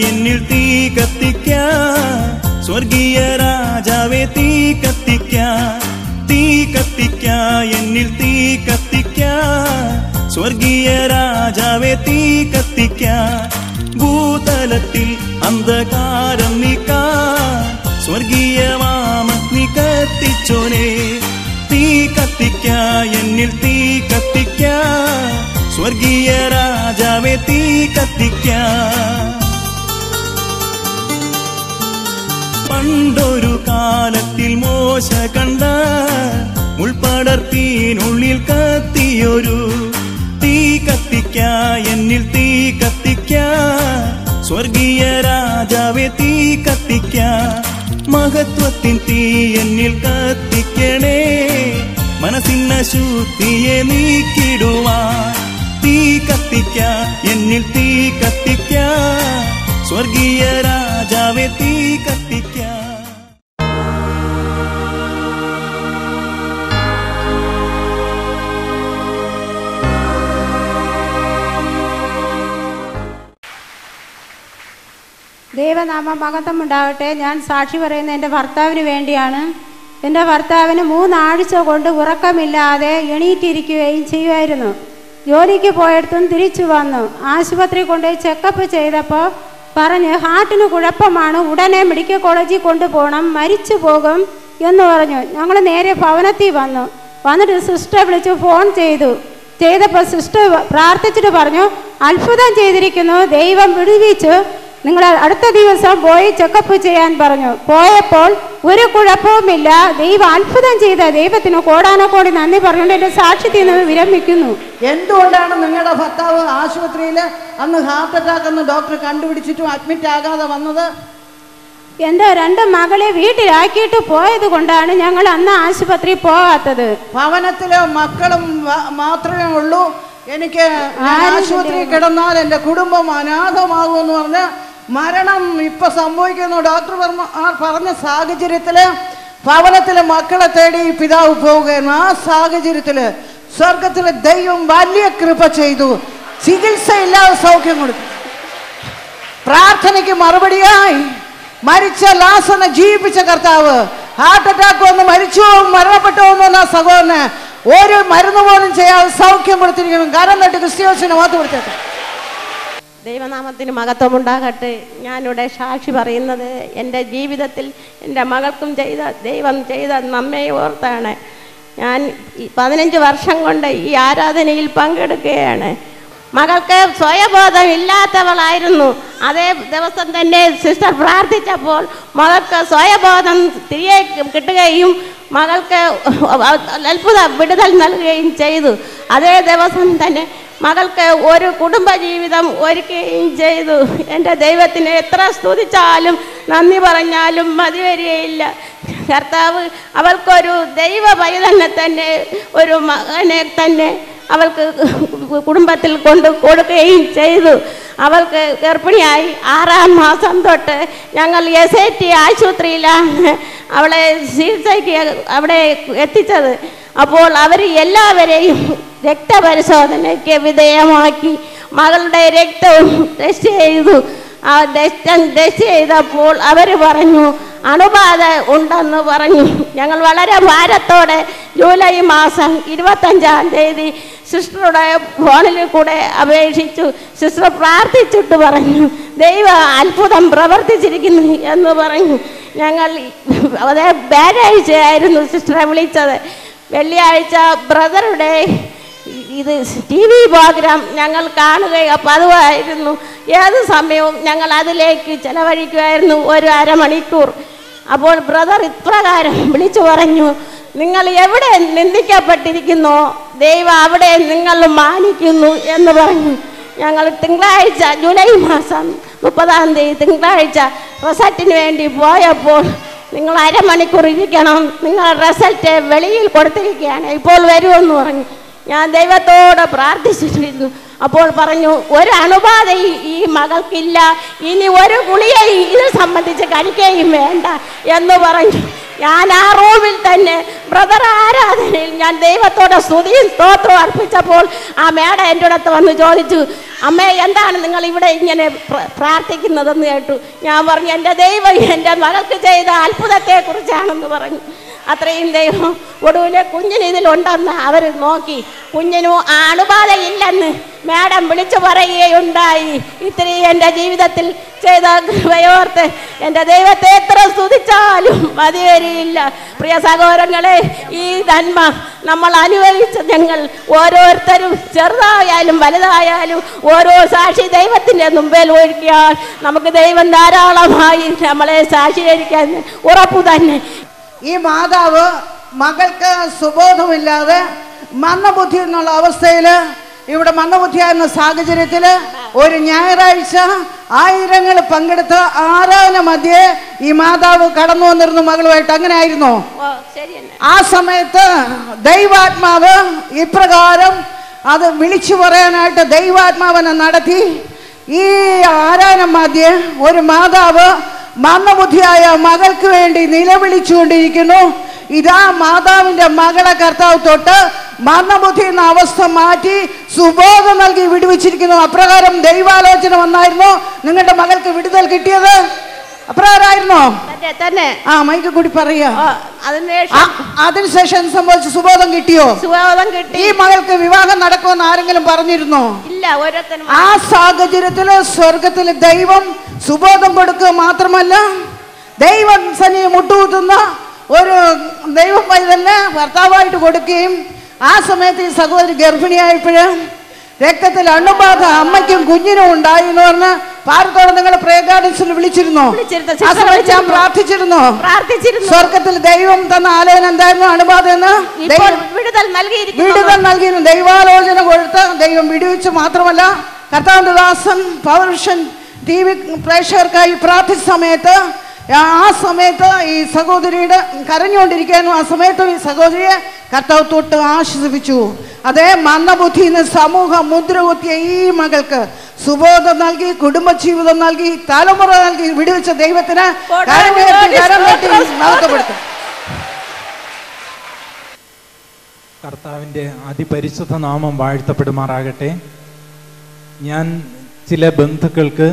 എന്നിൽ തീ കത്തിക്കാൻ, സ്വർഗീയ രാജാവേ തീ കത്തിക്കാൻ, തീ കത്തിക്കാൻ, എന്നിൽ തീ കത്തിക്കാൻ, സ്വർഗീയ രാജാവേ തീ കത്തിക്കാൻ. ഭൂതലത്തിൽ അന്ധകാരം നീക്കാൻ, സ്വർഗീയ വാമഗ്നി കത്തിച്ചോനെ. തീ കത്തിക്കാൻ, എന്നിൽ തീ കത്തിക്കാൻ, സ്വർഗീയ രാജാവേ തീ കത്തിക്കാൻ. പണ്ടൊരു കാലത്തിൽ മോശ കണ്ട ഉൾപ്പടർത്തിനുള്ളിൽ കത്തിയൊരു തീ കത്തിക്കാൻ, എന്നിൽ തീ കത്തിക്കാൻ, സ്വർഗീയ രാജാവേ തീ കത്തിക്കാൻ. മഹത്വത്തിൻ തീ എന്നിൽ കത്തിക്കണേ, മനസ്സിന്ന ശുദ്ധിയെ നീക്കിടുവാൻ. തീ കത്തിക്കാൻ, എന്നിൽ തീ കത്തിക്കാൻ, സ്വർഗീയ രാജാവേ തീ കത്തിക്കാൻ. ദൈവനാമ മഹത്വം ഉണ്ടാവട്ടെ. ഞാൻ സാക്ഷി പറയുന്നത് എൻ്റെ ഭർത്താവിന് വേണ്ടിയാണ്. എൻ്റെ ഭർത്താവിന് 3 ആഴ്ച കൊണ്ട് ഉറക്കമില്ലാതെ എണീറ്റിരിക്കുകയും ചെയ്യുമായിരുന്നു. ജോലിക്ക് പോയിടത്തും തിരിച്ചു വന്നു. ആശുപത്രി കൊണ്ടുപോയി ചെക്കപ്പ് ചെയ്തപ്പോൾ പറഞ്ഞ് ഹാർട്ടിന് കുഴപ്പമാണ്, ഉടനെ മെഡിക്കൽ കോളേജിൽ കൊണ്ടുപോകണം, മരിച്ചു പോകും എന്ന് പറഞ്ഞു. ഞങ്ങൾ നേരെ ഭവനത്തിൽ വന്നിട്ട് സിസ്റ്ററെ വിളിച്ച് ഫോൺ ചെയ്തപ്പോൾ സിസ്റ്റർ പ്രാർത്ഥിച്ചിട്ട് പറഞ്ഞു, അത്ഭുതം ചെയ്തിരിക്കുന്നു, ദൈവം വിടുവിച്ചു, നിങ്ങൾ അടുത്ത ദിവസം പോയി ചെക്കപ്പ് ചെയ്യാൻ പറഞ്ഞു. പോയപ്പോൾ ഒരു കുഴപ്പവുമില്ല. ദൈവം അത്ഭുതം ചെയ്ത ദൈവത്തിന് കോടാനക്കോടി നന്ദി പറഞ്ഞുകൊണ്ട് എൻ്റെ സാക്ഷ്യത്തിൽ നിന്ന് വിരമിക്കുന്നു. എന്തുകൊണ്ടാണ് നിങ്ങളുടെ ഭർത്താവ് ആശുപത്രിയിൽ അന്ന് ഹാർട്ട് അറ്റാക്ക് എന്ന് ഡോക്ടർ കണ്ടുപിടിച്ചിട്ടും അഡ്മിറ്റ് ആകാതെ വന്നത്? എൻ്റെ 2 മകളെ വീട്ടിലാക്കിയിട്ട് പോയത് കൊണ്ടാണ് ഞങ്ങൾ അന്ന് ആശുപത്രിയിൽ പോകാത്തത്. ഭവനത്തിലെ മക്കളും മാത്രമേ ഉള്ളൂ, എനിക്ക് ആശുപത്രി കിടന്നാൽ എൻ്റെ കുടുംബം അനാഥമാകുമെന്ന് പറഞ്ഞ് മരണം ഇപ്പൊ സംഭവിക്കുന്നു. ഡോക്ടർ പറഞ്ഞ സാഹചര്യത്തില് ഭവനത്തിലെ മക്കളെ തേടി പിതാവ് പോവുകയാണ്. ആ സാഹചര്യത്തില് സ്വർഗത്തിലെ ദൈവം വലിയ കൃപ ചെയ്തു, ചികിത്സയില്ലാതെ സൗഖ്യം കൊടുത്തു. പ്രാർത്ഥനയ്ക്ക് മറുപടിയായി മരിച്ച ലാസറിനെ ജീവിപ്പിച്ച കർത്താവ് ഹാർട്ട് അറ്റാക്ക് വന്ന് മരണപ്പെട്ടു എന്ന സഹോദരന് ഒരു മരുന്ന് പോലും ചെയ്യാതെ സൗഖ്യം കൊടുത്തിരിക്കുന്നു. കാരണം തട്ടി ക്രിസ്ത്യാനിനെ മാത്രം കൊടുത്തേട്ടെ. ദൈവനാമത്തിന് മഹത്വമുണ്ടാകട്ടെ. ഞാനിവിടെ സാക്ഷി പറയുന്നത് എൻ്റെ ജീവിതത്തിൽ എൻ്റെ മകൾക്കും ദൈവം ചെയ്ത നന്മയെ ഓർത്താണ്. ഞാൻ 15 വർഷം കൊണ്ട് ഈ ആരാധനയിൽ പങ്കെടുക്കുകയാണ്. മകൾക്ക് സ്വയബോധം ഇല്ലാത്തവളായിരുന്നു. അതേ ദിവസം തന്നെ സിസ്റ്റർ പ്രാർത്ഥിച്ചപ്പോൾ മകൾക്ക് സ്വയബോധം തിരികെ കിട്ടുകയും മകൾക്ക് അത്ഭുത വിടുതൽ നൽകുകയും ചെയ്തു. അതേ ദിവസം തന്നെ മകൾക്ക് ഒരു കുടുംബ ജീവിതം ഒരുക്കുകയും ചെയ്തു. എൻ്റെ ദൈവത്തിന് എത്ര സ്തുതിച്ചാലും നന്ദി പറഞ്ഞാലും മതി വരികയില്ല. കർത്താവ് അവൾക്കൊരു ദൈവ പൈതലിനെ തന്നെ, ഒരു മകനെ തന്നെ അവൾക്ക് കുടുംബത്തിൽ കൊടുക്കുകയും ചെയ്തു. അവൾക്ക് ഗർഭിണിയായി 6-ാം മാസം തൊട്ട് ഞങ്ങൾ SAT ആശുപത്രിയിലാണ് അവളെ ചികിത്സയ്ക്ക് അവിടെ എത്തിച്ചത്. അപ്പോൾ അവർ എല്ലാവരെയും രക്തപരിശോധനയ്ക്ക് വിധേയമാക്കി മകളുടെ രക്തവും ടെസ്റ്റ് ചെയ്തു. ആ ടെസ്റ്റ് ചെയ്തപ്പോൾ അവർ പറഞ്ഞു അണുബാധ ഉണ്ടെന്ന് പറഞ്ഞു. ഞങ്ങൾ വളരെ ഭാരത്തോടെ ജൂലൈ മാസം 25-ാം തീയതി സിസ്റ്ററുടെ ഫോണിൽ കൂടെ അപേക്ഷിച്ചു. സിസ്റ്റർ പ്രാർത്ഥിച്ചിട്ട് പറഞ്ഞു ദൈവം അത്ഭുതം പ്രവർത്തിച്ചിരിക്കുന്നു എന്ന് പറഞ്ഞു. ഞങ്ങൾ അതേ വ്യാഴാഴ്ചയായിരുന്നു സിസ്റ്ററെ വിളിച്ചത്. വെള്ളിയാഴ്ച ബ്രദറുടെ TV പ്രോഗ്രാം ഞങ്ങൾ കാണുകയും പതിവായിരുന്നു. ഏത് സമയവും ഞങ്ങൾ അതിലേക്ക് ചെലവഴിക്കുമായിരുന്നു, ഒരു അരമണിക്കൂർ. അപ്പോൾ ബ്രദർ ഇപ്രകാരം വിളിച്ചു പറഞ്ഞു, നിങ്ങൾ എവിടെ നിന്ദിക്കപ്പെട്ടിരിക്കുന്നോ ദൈവം അവിടെ നിങ്ങൾ മാനിക്കുന്നു എന്ന് പറഞ്ഞു. ഞങ്ങൾ തിങ്കളാഴ്ച ജൂലൈ മാസം 30-ാം തീയതി തിങ്കളാഴ്ച റിസൾട്ടിന് വേണ്ടി പോയപ്പോൾ നിങ്ങൾ അരമണിക്കൂർ ഇരിക്കണം, നിങ്ങൾ റിസൾട്ട് വെളിയിൽ കൊടുത്തിരിക്കുകയാണ്, ഇപ്പോൾ വരുമെന്ന് പറഞ്ഞു. ഞാൻ ദൈവത്തോട് പ്രാർത്ഥിച്ചിട്ടിരുന്നു. അപ്പോൾ പറഞ്ഞു ഒരു അണുബാധ ഈ മകൾക്കില്ല, ഇനി ഒരു ഗുളികയും ഇത് സംബന്ധിച്ച് കഴിക്കുകയും വേണ്ട എന്ന് പറഞ്ഞു. ഞാൻ ആ റൂമിൽ തന്നെ ബ്രദർ ആരാധനയിൽ ഞാൻ ദൈവത്തോടെ സ്തുതിയും സ്തോത്രവും അർപ്പിച്ചപ്പോൾ ആ മേഡം എൻ്റെ അടുത്ത് വന്ന് ചോദിച്ചു, അമ്മേ എന്താണ് നിങ്ങൾ ഇവിടെ ഇങ്ങനെ പ്രാർത്ഥിക്കുന്നതെന്ന് കേട്ടു. ഞാൻ പറഞ്ഞു എൻ്റെ ദൈവം എൻ്റെ മകൾക്ക് ചെയ്ത അത്ഭുതത്തെക്കുറിച്ചാണെന്ന് പറഞ്ഞു. അത്രയും ദൈവം ഒടുവിലെ കുഞ്ഞിന് ഇതിലുണ്ടെന്ന് അവർ നോക്കി. കുഞ്ഞിനും അണുബാധയില്ലെന്ന് മാഡം വിളിച്ചു പറയുകയുണ്ടായി. ഇത്രയും എൻ്റെ ജീവിതത്തിൽ ചെയ്ത കൃപയോർത്ത് എൻ്റെ ദൈവത്തെ എത്ര സ്തുതിച്ചാലും മതി വരില്ല. പ്രിയ സഹോദരങ്ങളെ, ഈ നന്മ നമ്മൾ അനുഭവിച്ച ഞങ്ങൾ ഓരോരുത്തരും ചെറുതായാലും വലുതായാലും ഓരോ സാക്ഷി ദൈവത്തിൻ്റെ മുമ്പിൽ ഒഴിക്കാൻ നമുക്ക് ദൈവം ധാരാളമായി നമ്മളെ സാക്ഷീകരിക്കാൻ ഉറപ്പു തന്നെ. ഈ മാതാവ് മകൾക്ക് സുബോധമില്ലാതെ മന്ദബുദ്ധി എന്നുള്ള അവസ്ഥയിൽ, ഇവിടെ മന്ദബുദ്ധിയായിരുന്ന സാഹചര്യത്തിൽ ഒരു ഞായറാഴ്ച ആയിരങ്ങൾ പങ്കെടുത്ത ആരാധന മധ്യേ ഈ മാതാവ് കടന്നു വന്നിരുന്നു മകളുമായിട്ട്. അങ്ങനെ ആയിരുന്നോ? ആ സമയത്ത് ദൈവാത്മാവ് ഇപ്രകാരം അത് വിളിച്ചു പറയാനായിട്ട് ദൈവാത്മാവിനെ നടത്തി. ഈ ആരാധന മധ്യേ ഒരു മാതാവ് മന്ദബുദ്ധിയായ മകൾക്ക് വേണ്ടി നിലവിളിച്ചുകൊണ്ടിരിക്കുന്നു. ഇതാ മാതാവിന്റെ മകളെ കർത്താവ് തൊട്ട് മന്ദബുദ്ധി എന്ന അവസ്ഥ മാറ്റി സുബോധം നൽകി വിടുവിച്ചിരിക്കുന്നു. അപ്രകാരം ദൈവാലോചന വന്നായിരുന്നു നിങ്ങളുടെ മകൾക്ക് വിടുതൽ കിട്ടിയത്? അപ്രകാരമായിരുന്നോ? ആ മൈക്ക് കൂടി പറയാ. അതിനുശേഷം സംഭവിച്ചു? സുബോധം കിട്ടിയോ? സുബോധം കിട്ടി. ഈ മകൾക്ക് വിവാഹം നടക്കുമെന്ന് ആരെങ്കിലും പറഞ്ഞിരുന്നോ? ഇല്ല. ആ സാഹചര്യത്തില് സ്വർഗത്തില് ദൈവം സുബോധം കൊടുക്കുക മാത്രമല്ല, ദൈവം സന്നിധി മുട്ടുകുത്തുന്ന ഒരു ദൈവം പൈതലിനെ ഭർത്താവായിട്ട് കൊടുക്കുകയും, ആ സമയത്ത് ഈ സഹോദരി ഗർഭിണിയായപ്പോഴ് രക്തത്തിൽ അണുബാധ അമ്മയ്ക്കും കുഞ്ഞിനും ഉണ്ടായി എന്ന് പറഞ്ഞ് പാരത്തോടെ നിങ്ങളുടെ പ്രേ ഗാർഡൻസിൽ വിളിച്ചിരുന്നോ? ആ സമയത്ത് ഞാൻ പ്രാർത്ഥിച്ചിരുന്നോ? സ്വർഗത്തിൽ ദൈവം തന്ന ആലോചന എന്തായിരുന്നു? അണുബാധ എന്ന് വിടുതൽ നൽകിയിരുന്നു. ദൈവാലോചന കൊടുത്ത് ദൈവം വിടുവിച്ച് മാത്രമല്ല, കർത്താവിന്റെ ദാസൻ പൗരുഷൻ TV പ്രേക്ഷകർക്കായി പ്രാർത്ഥിച്ച സമയത്ത്, ആ സമയത്ത് ഈ സഹോദരിയുടെ കരഞ്ഞുകൊണ്ടിരിക്കാനും ആ സമയത്ത് ഈ സഹോദരിയെ കർത്താവ് തൊട്ട് ആശ്വസിപ്പിച്ചു. അതേ മന്ദബുദ്ധിന്ന് സമൂഹം മുദ്രകുത്തിയ ഈ മകൾക്ക് സുബോധം നൽകി, കുടുംബജീവിതം നൽകി, തലമുറ നൽകി വിടുവിച്ച ദൈവത്തിന് നടത്തപ്പെടുത്തും. കർത്താവിൻ്റെ അതിപരിശുദ്ധ നാമം വാഴ്ത്തപ്പെടുമാറാകട്ടെ. ഞാൻ ചില ബന്ധുക്കൾക്ക്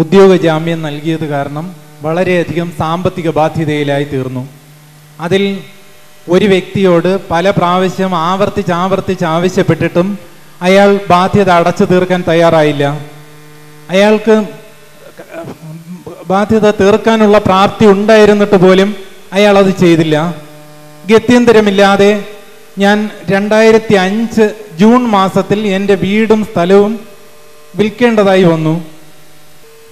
ഉദ്യോഗജാമ്യം നൽകിയത് കാരണം വളരെയധികം സാമ്പത്തിക ബാധ്യതയിലായി തീർന്നു. അതിൽ ഒരു വ്യക്തിയോട് പല പ്രാവശ്യം ആവർത്തിച്ച് ആവശ്യപ്പെട്ടിട്ടും അയാൾ ബാധ്യത അടച്ചു തീർക്കാൻ തയ്യാറായില്ല. അയാൾക്ക് ബാധ്യത തീർക്കാനുള്ള പ്രാപ്തി ഉണ്ടായിരുന്നിട്ട് പോലും അയാൾ അത് ചെയ്തില്ല. ഗത്യന്തരമില്ലാതെ ഞാൻ 2005 ജൂൺ മാസത്തിൽ എൻ്റെ വീടും സ്ഥലവും വിൽക്കേണ്ടതായി വന്നു.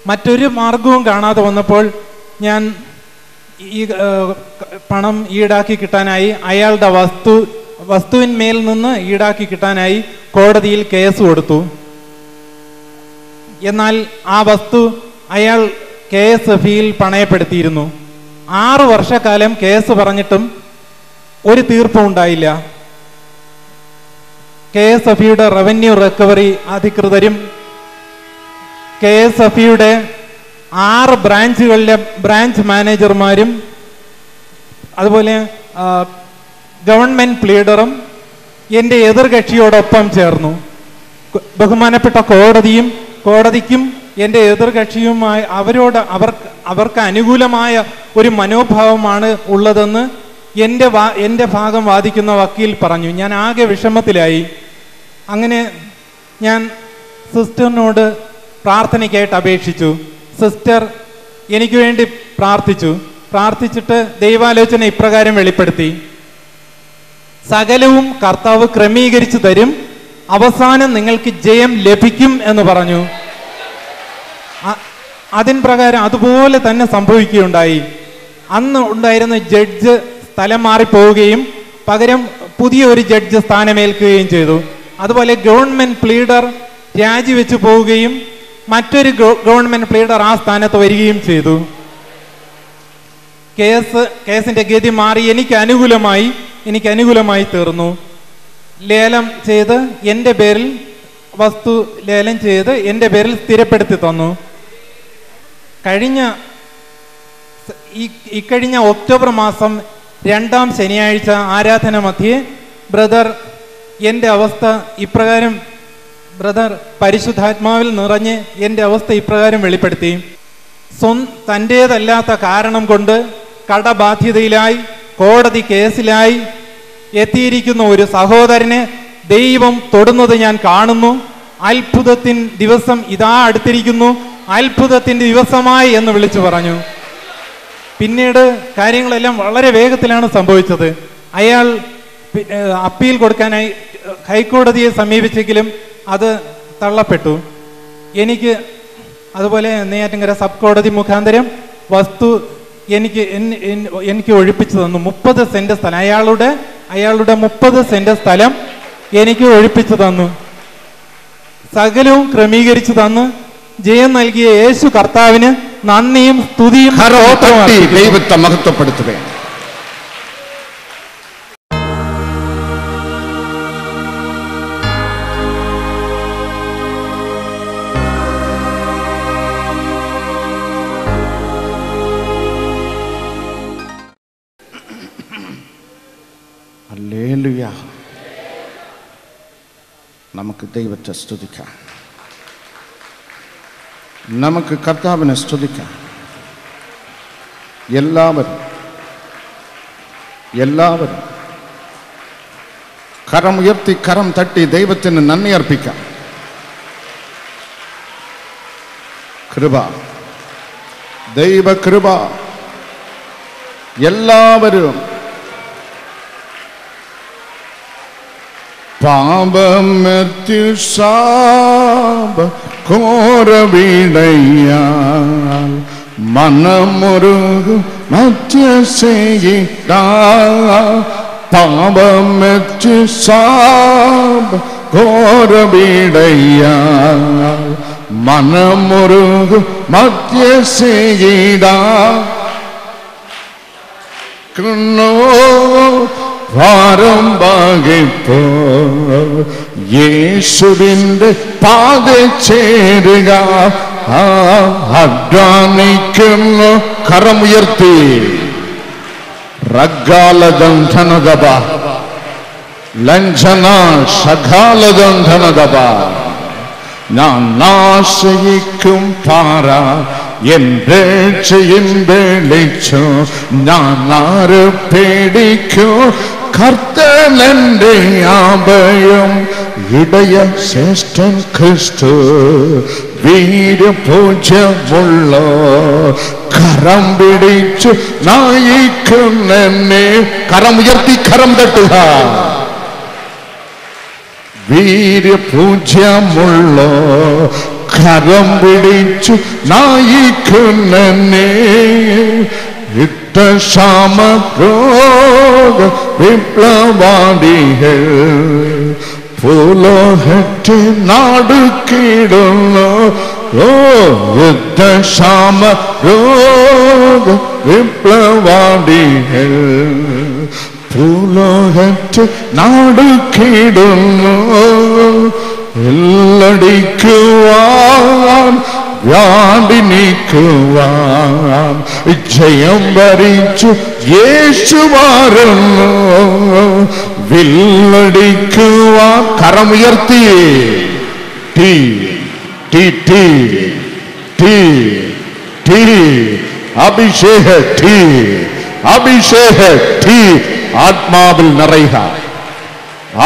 മറ്റൊരു മാർഗവും കാണാതെ വന്നപ്പോൾ ഞാൻ ഈ പണം ഈടാക്കി കിട്ടാനായി അയാളുടെ വസ്തുവിന്മേൽ നിന്ന് ഈടാക്കി കിട്ടാനായി കോടതിയിൽ കേസ് കൊടുത്തു. എന്നാൽ ആ വസ്തു അയാൾ KSFE-യിൽ പണയപ്പെടുത്തിയിരുന്നു. 6 വർഷക്കാലം കേസ് പറഞ്ഞിട്ടും ഒരു തീർപ്പും ഉണ്ടായില്ല. KSFE-യുടെ റവന്യൂ റിക്കവറി അധികൃതരും KSFE-യുടെ 6 ബ്രാഞ്ചുകളിലെ ബ്രാഞ്ച് മാനേജർമാരും അതുപോലെ ഗവൺമെന്റ് പ്ലീഡറും എൻ്റെ എതിർകക്ഷിയോടൊപ്പം ചേർന്നു. ബഹുമാനപ്പെട്ട കോടതിക്കും എൻ്റെ എതിർകക്ഷിയുമായി അവർക്ക് അനുകൂലമായ ഒരു മനോഭാവമാണ് ഉള്ളതെന്ന് എൻ്റെ ഭാഗം വാദിക്കുന്ന വക്കീൽ പറഞ്ഞു. ഞാൻ ആകെ വിഷമത്തിലായി. അങ്ങനെ ഞാൻ സിസ്റ്ററിനോട് പ്രാർത്ഥനയ്ക്കായിട്ട് അപേക്ഷിച്ചു. സിസ്റ്റർ എനിക്ക് വേണ്ടി പ്രാർത്ഥിച്ചിട്ട് ദൈവാലോചന ഇപ്രകാരം വെളിപ്പെടുത്തി: സകലവും കർത്താവ് ക്രമീകരിച്ചു തരും, അവസാനം നിങ്ങൾക്ക് ജയം ലഭിക്കും എന്ന് പറഞ്ഞു. അതിൻ പ്രകാരം അതുപോലെ തന്നെ സംഭവിക്കുകയുണ്ടായി. അന്ന് ഉണ്ടായിരുന്ന ജഡ്ജ് സ്ഥലം മാറിപ്പോവുകയും പകരം പുതിയൊരു ജഡ്ജ് സ്ഥാനമേൽക്കുകയും ചെയ്തു. അതുപോലെ ഗവൺമെന്റ് പ്ലീഡർ രാജിവെച്ചു പോവുകയും മറ്റൊരു ഗവൺമെന്റ് പ്ലീഡർ ആ സ്ഥാനത്ത് വരികയും ചെയ്തു. കേസിന്റെ ഗതി മാറി എനിക്ക് അനുകൂലമായി തീർന്നു. ലേലം ചെയ്ത് എൻ്റെ പേരിൽ വസ്തു ലേലം ചെയ്ത് എൻ്റെ പേരിൽ സ്ഥിരപ്പെടുത്തി തന്നു. ഇക്കഴിഞ്ഞ ഒക്ടോബർ മാസം 2-ാം ശനിയാഴ്ച ആരാധന മധ്യേ ബ്രദർ എൻ്റെ അവസ്ഥ ഇപ്രകാരം ബ്രദർ പരിശുദ്ധാത്മാവിൽ നിറഞ്ഞ് എൻ്റെ അവസ്ഥ ഇപ്രകാരം വെളിപ്പെടുത്തി. തൻ്റേതല്ലാത്ത കാരണം കൊണ്ട് കടബാധ്യതയിലായി കോടതി കേസിലായി എത്തിയിരിക്കുന്ന ഒരു സഹോദരനെ ദൈവം തൊടുന്നത് ഞാൻ കാണുന്നു. അത്ഭുതത്തിൻ ദിവസം ഇതാ അടുത്തിരിക്കുന്നു, അത്ഭുതത്തിൻ്റെ ദിവസമായി എന്ന് വിളിച്ചു പറഞ്ഞു. പിന്നീട് കാര്യങ്ങളെല്ലാം വളരെ വേഗത്തിലാണ് സംഭവിച്ചത്. അയാൾ അപ്പീൽ കൊടുക്കാനായി ഹൈക്കോടതിയെ സമീപിച്ചെങ്കിലും അത് തള്ളപ്പെട്ടു. എനിക്ക് അതുപോലെ നെയ്യാറ്റിൻകര സബ് കോടതി മുഖാന്തരം വസ്തു എനിക്ക് ഒഴിപ്പിച്ചു തന്നു. 30 സെന്റ് സ്ഥലം, അയാളുടെ 30 സെന്റ് സ്ഥലം എനിക്ക് ഒഴിപ്പിച്ചു തന്നു. സകലവും ക്രമീകരിച്ചു തന്നു. ജയം നൽകിയ യേശു കർത്താവിന് നന്ദിയും സ്തുതിയും ദൈവത്തെ മഹത്വപ്പെടുത്തുകയാണ്. ഹല്ലേലൂയ. നമുക്ക് ദൈവത്തെ സ്തുതിക്കാം, നമുക്ക് കർത്താവിനെ സ്തുതിക്കാം. എല്ലാവരും കരമുയർത്തി കരം തട്ടി ദൈവത്തിന് നന്ദി അർപ്പിക്കാം. കൃപ, ദൈവകൃപ. എല്ലാവരും പാപമത്യുശാപ കോരവിടയാൽ മനമുരുകും മധ്യസേയിടാ. പാപമത്യുശാപ കോരവിടയാൽ മനമുരുകും മധ്യസേയിടാ. ഭാരം ഭാഗിപ്പോ യേശുവിൻ്റെ പാത ചേരുക. അധ്വാനിക്കുന്നു കരമുയർത്തി റഗ്ഗാലദന്ധനദബ ലഞ്ജന ശഖാലദന്ധനദബ. ഞാൻ ആശ്രയിക്കും പാറ എൻ്റെ രക്ഷയിൻ വെളിച്ചം. ഞാൻ ആര് പേടിക്കും, കർത്തനെന്റെ അഭയം. ഇടയ ശ്രേഷ്ഠൻ ക്രിസ്തു വീര്യപൂജ്യമുള്ള കരം പിടിച്ചു നയിക്കുന്നെന്നെ. കരം ഉയർത്തി കരം തട്ടുക. വീര്യപൂജ്യമുള്ള കരം പിടിച്ചു നയിക്കുന്നെന്നെ. ക്ഷാമരോഗ വിപ്ലവാദികൾ ഭൂലോകത്തെ നാടുക്കിടുന്നു. യുദ്ധക്ഷാമരോഗ വിപ്ലവാദികൾ ഭൂലോകത്തെ നാടുക്കിടുന്നു. എല്ലടിക്കുവാൻ വ്യാധി നീക്കുവാൻ ജയം വരിച്ചു യേശു മാറുന്നു. വില്ലടിക്കുവാൻ കരമുയർത്തി ടീ ടീ ടീ ടീ ടീ അഭിഷേക ടീ അഭിഷേക ടീ. ആത്മാവിൽ നിറയുക,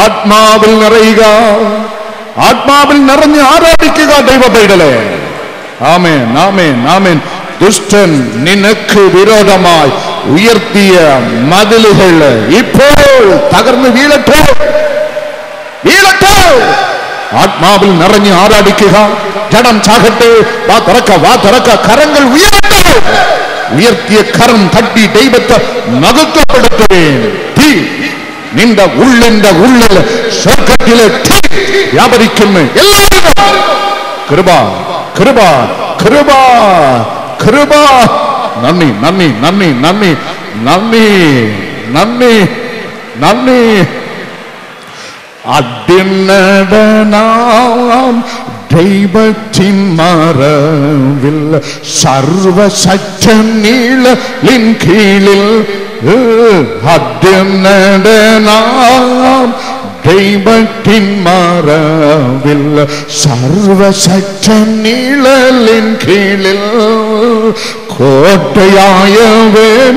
ആത്മാവിൽ നിറയുക, ആത്മാവിൽ നിറഞ്ഞ് ആരാധിക്കുക ദൈവ പൈതലേ. ആമേൻ, ആമേൻ, ആമേൻ. ദുഷ്ടൻ നിനക്ക് വിരോധമായി ഉയർത്തിയ മതിലുകൾ ഇപ്പോൾ തകർന്ന് വീഴട്ടെ, വീഴട്ടെ. ആത്മാവിൽ നിറഞ്ഞ് ആരാധിക്കുക. ജഡം ചാകട്ടെ. വാ തുറക്ക, വാ തുറക്ക. കരങ്ങൾ ഉയരട്ടെ. ഉയർത്തിയ കരം തട്ടി ദൈവത്തെ മഹത്വപ്പെടുത്തുകയും നിന്റെ ഉള്ളിന്റെ ഉള്ളിൽ സ്വർഗത്തിലെ വ്യാപരിക്കുന്നു. എല്ലാവരും കൃപ, കൃപ, കൃപ, കൃപ. നന്ദി, നന്ദി, നന്ദി, നന്ദി, നന്ദി, നന്ദി, നന്ദി. അടിനടനാം ദൈവത്തിൻ മറവിൽ സർവശക്തൻ നീളലിൻ കീഴിൽ. അടിനടനാം ദൈവത്തിൻ മറവിൽ സർവശക്തൻ നിഴലിൻ കീഴിൽ കോട്ടയായവൻ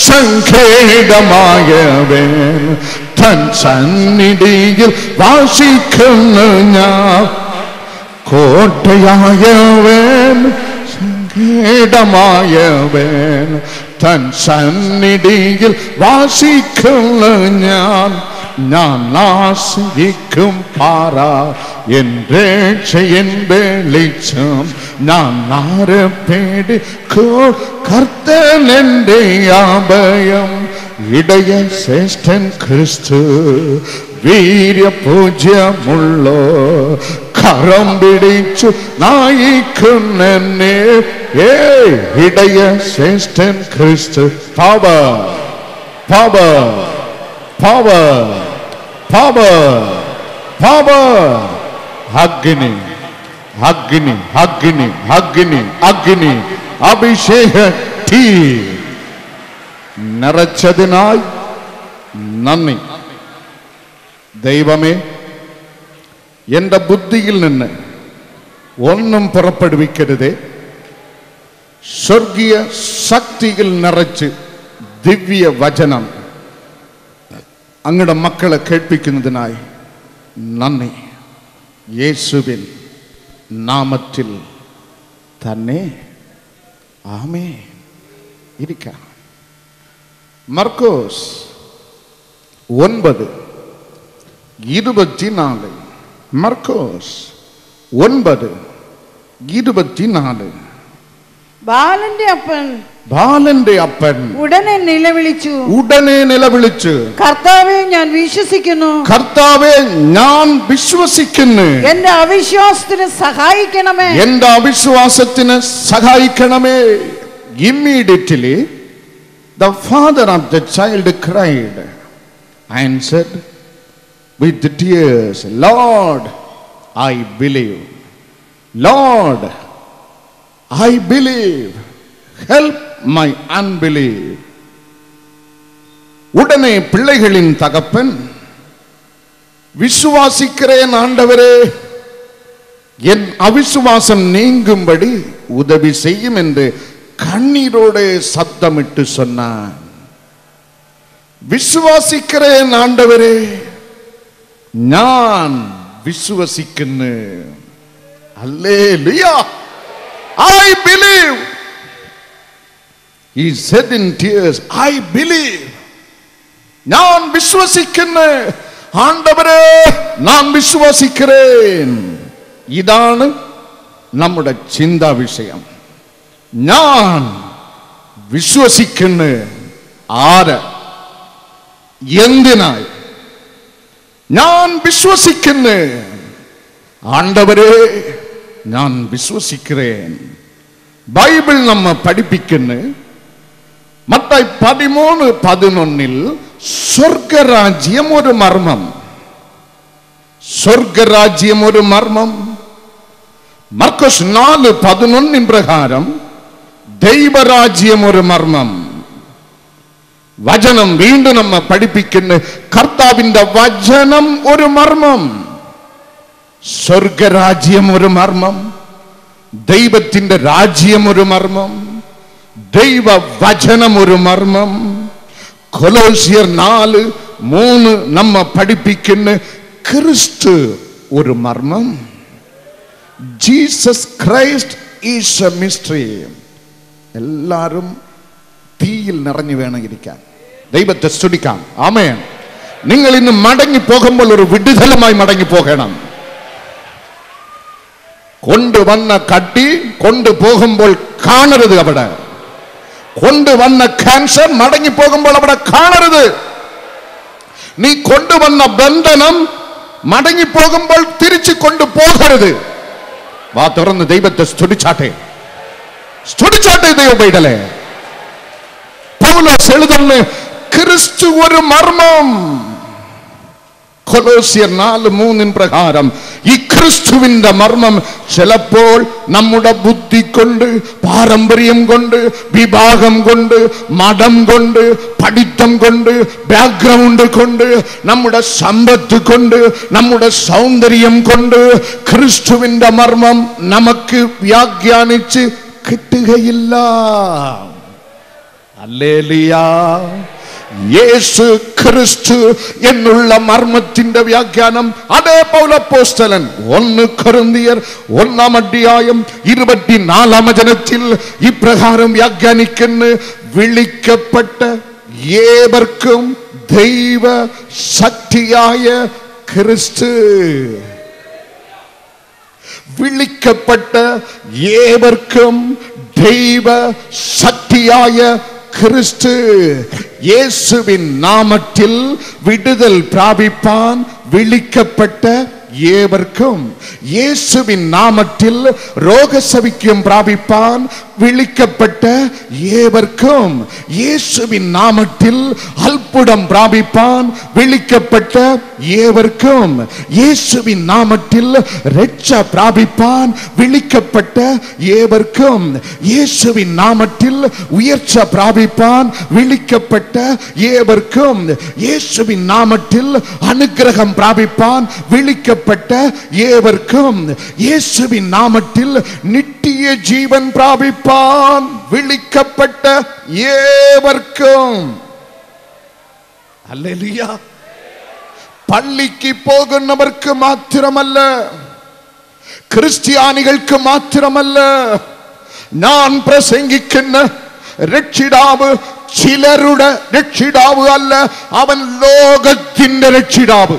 സങ്കേതമായവൻ തൻ സന്നിധിയിൽ വാസിക്കുന്ന ഞാൻ കോട്ടയായവൻ സങ്കേതമായവൻ തൻ സന്നിധിയിൽ വാസിക്കുന്ന ഞാൻ ആശ്രയിക്കും പാറ എൻ രക്ഷയൻ വെളിച്ചം ഞാൻ ആരെ പേടിക്കും കർത്തൻ എൻ്റെ അഭയം ഇടയ ശ്രേഷ്ഠൻ ക്രിസ്തു വീര്യപൂജ്യമുള്ളോ കരം പിടിച്ചു നയിക്കുന്നെന്നെ ഇടയ ശ്രേഷ്ഠൻ ക്രിസ്തു power power power power power അഗ്നി അഗ്നി അഗ്നി അഗ്നി അഗ്നി അഭിഷേക തീ നിറച്ചതിനായി നന്ദി. ദൈവമേ, എൻ്റെ ബുദ്ധിയിൽ നിന്ന് ഒന്നും പുറപ്പെടുവിക്കരുതേ. സ്വർഗീയ ശക്തിയിൽ നിറച്ച് ദിവ്യ വചനം അങ്ങയുടെ മക്കളെ കേൾപ്പിക്കുന്നതിനായി നന്ദി. യേശുവിൻ നാമത്തിൽ തന്നെ ആമേൻ. ഇരിക്കാം. മർക്കോസ് 9:24. മർക്കോസ് 9:24. ബാലന്റെ അപ്പൻ ഉടനെ നിലവിളിച്ചു കർത്താവേ ഞാൻ വിശ്വസിക്കുന്നു, കർത്താവേ ഞാൻ വിശ്വസിക്കുന്നു, എന്റെ അവിശ്വാസത്തിന് സഹായിക്കണമേ. Immediately the father of the child cried and said with tears, Lord, I believe. Lord, I believe. Help my unbelief. உடனே பிள்ளைகளின் தகப்பன், விசுவாசிக்கிறேன் ஆண்டவரே, என் அவிசுவாசம் நீங்கும்படி உதவி செய்யும் என்று கண்ணீரோடு சத்தமிட்டு சொன்னான். விசுவாசிக்கிறேன் ஆண்டவரே, நான் விசுவசிക്കുന്നു. Hallelujah. I believe. He said in tears, I believe. ഞാൻ വിശ്വസിക്കുന്നു ആണ്ടവരേ, ഞാൻ വിശ്വസിக்கிறேன். ഇതാണ് നമ്മുടെ ചിന്താ വിഷയം. ഞാൻ വിശ്വസിക്കുന്നു. ആര്? എന്തിനായി? ഞാൻ വിശ്വസിക്കുന്നു ആണ്ടവരേ, ഞാൻ വിശ്വസിக்கிறேன். ബൈബിൾ നമ്മെ പഠിപ്പിക്കുന്നു. മത്തായി 13:11 സ്വർഗരാജ്യം ഒരു മർമ്മം. സ്വർഗരാജ്യം ഒരു മർമ്മം. മർക്കോസ് 4:11 പ്രകാരം ദൈവരാജ്യം ഒരു മർമ്മം. വചനം വീണ്ടും നമ്മെ പഠിപ്പിക്കുന്നു. കർത്താവിന്റെ വചനം ഒരു മർമ്മം. സ്വർഗരാജ്യം ഒരു മർമ്മം. ദൈവത്തിന്റെ രാജ്യം ഒരു മർമ്മം. ദൈവ വചനം ഒരു മർമ്മം. കൊലോസ്യർ 4:3 നമ്മെ പഠിപ്പിക്കുന്നു. ക്രിസ്തു ഒരു മർമ്മം. Jesus Christ is A mystery. എല്ലാവരും തീയിൽ നിറഞ്ഞു വേണം ഇരിക്കാൻ. ദൈവത്തെ സ്തുതിക്കാം. ആമേൻ. നിങ്ങൾ ഇന്ന് മടങ്ങി പോകുമ്പോൾ ഒരു വിടുതലുമായി മടങ്ങി പോകണം. കൊണ്ടുവന്ന കട്ടി കൊണ്ടുപോകുമ്പോൾ കാണരുത്. അവിടെ കൊണ്ടുവന്ന ക്യാൻസർ മടങ്ങി പോകുമ്പോൾ അവിടെ കാണരുത്. നീ കൊണ്ടുവന്ന ബന്ധനം മടങ്ങി പോകുമ്പോൾ തിരിച്ചു കൊണ്ടുപോകരുത്. വാ തുറന്ന് ദൈവത്തെ സ്തുതിച്ചാട്ടെ, സ്തുതിച്ചാട്ടെ ദൈവപൈതലേ. പൗലോസ് എഴുതുന്നു, ക്രിസ്തു ഒരു മർമ്മം. കൊലോസ്യർ 4:3 പ്രകാരം ഈ ക്രിസ്തുവിന്റെ മർമ്മം ചിലപ്പോൾ നമ്മുടെ ബുദ്ധി കൊണ്ട്, പാരമ്പര്യം കൊണ്ട്, വിഭാഗം കൊണ്ട്, മതം കൊണ്ട്, പഠിത്തം കൊണ്ട്, ബാക്ക്ഗ്രൗണ്ട് കൊണ്ട്, നമ്മുടെ സമ്പത്ത് കൊണ്ട്, നമ്മുടെ സൗന്ദര്യം കൊണ്ട് ക്രിസ്തുവിന്റെ മർമ്മം നമുക്ക് വ്യാഖ്യാനിച്ച് കിട്ടുകയില്ല. ഹല്ലേലൂയ. യേശു ക്രിസ്തു എന്നുള്ള മർമ്മത്തിന്റെ വ്യാഖ്യാനം അതേ പൗലോസ് 1 കൊരിന്ത്യർ 1-24 ഇപ്രകാരം വ്യാഖ്യാനിക്കുന്നു: വിളിക്കപ്പെട്ട ഏവർക്കും ദൈവ ശക്തിയായ ക്രിസ്തു. വിളിക്കപ്പെട്ട ഏവർക്കും ദൈവ ശക്തിയായ ക്രിസ്തു. യേശുവിൻ നാമത്തിൽ വിടുതൽ പ്രാപിപ്പാൻ വിളിക്കപ്പെട്ട ഏവർക്കും, യേശുവിൻ നാമത്തിൽ രോഗസൗഖ്യം പ്രാപിപ്പാൻ വിളിക്കപ്പെട്ട ഏവർക്കും, യേശുവിൻ നാമത്തിൽ അത്ഭുതം പ്രാപിപ്പാൻ വിളിക്കപ്പെട്ട ഏവർക്കും, യേശുവിൻ നാമത്തിൽ രക്ഷ പ്രാപിപ്പാൻ വിളിക്കപ്പെട്ട ഏവർക്കും, യേശുവിൻ നാമത്തിൽ ഉയർച്ച പ്രാപിപ്പാൻ വിളിക്കപ്പെട്ട ഏവർക്കും, യേശുവിൻ നാമത്തിൽ അനുഗ്രഹം പ്രാപിപ്പാൻ വിളിക്കപ്പെട്ട ഏവർക്കും, യേശുവിൻ നാമത്തിൽ നിത്യ ജീവൻ പ്രാപിപ്പാൻ വിളിക്കപ്പെട്ട ഏവർക്കും. ഹല്ലേലൂയ. പള്ളിക്ക് പോകുന്നവർക്ക് മാത്രമല്ല, ക്രിസ്ത്യാനികൾക്ക് മാത്രമല്ല. ഞാൻ പ്രസംഗിക്കുന്ന രക്ഷിതാവ് ചിലരുടെ രക്ഷിതാവ് അല്ല, അവൻ ലോകത്തിന്റെ രക്ഷിതാവ്.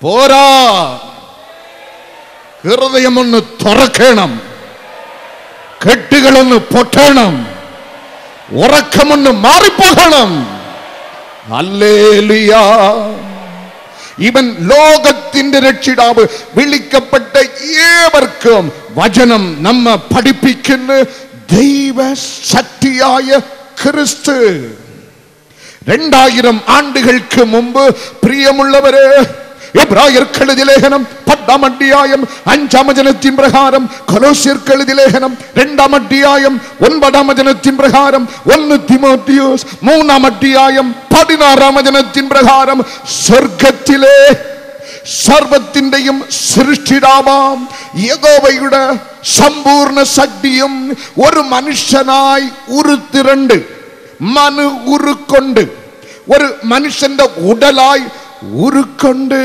പോരാ, ഹൃദയമൊന്ന് തുറക്കണം, കെട്ടുകളൊന്ന് പൊട്ടണം, ഉറക്കമൊന്ന് മാറിപ്പോകണം. ഹല്ലേലൂയ. ഇവൻ ലോകത്തിന്റെ രക്ഷിതാവ്. വിളിക്കപ്പെട്ട ഏവർക്കും വചനം നമ്മെ പഠിപ്പിക്കുന്ന ദൈവശക്തിയായ ക്രിസ്തു. 2000 ആണ്ടുകൾക്ക് മുമ്പ് പ്രിയമുള്ളവരെ, എബ്രായർക്ക് എഴുതിയ ലേഖനം 10-ാം അധ്യായം 5-ാം വചനത്തിൻ പ്രകാരം, കൊലോസ്യർക്ക് എഴുതിയ ലേഖനം 2-ാം അധ്യായം 9-ാം വചനത്തിൻ പ്രകാരം, 1 തിമോത്തിയോസ് 3-ാം അധ്യായം 16-ാം വചനത്തിൻ പ്രകാരം, സ്വർഗത്തിലെ സർവത്തിന്റെയും സൃഷ്ടിതാവാം യഹോവയുടെ സമ്പൂർണ്ണ ശക്തിയും ഒരു മനുഷ്യനായി ഉരുത്തിരണ്ട് മനു ഉരുക്കൊണ്ട്, ഒരു മനുഷ്യന്റെ ഉടലായി ഉരുക്കൊണ്ട്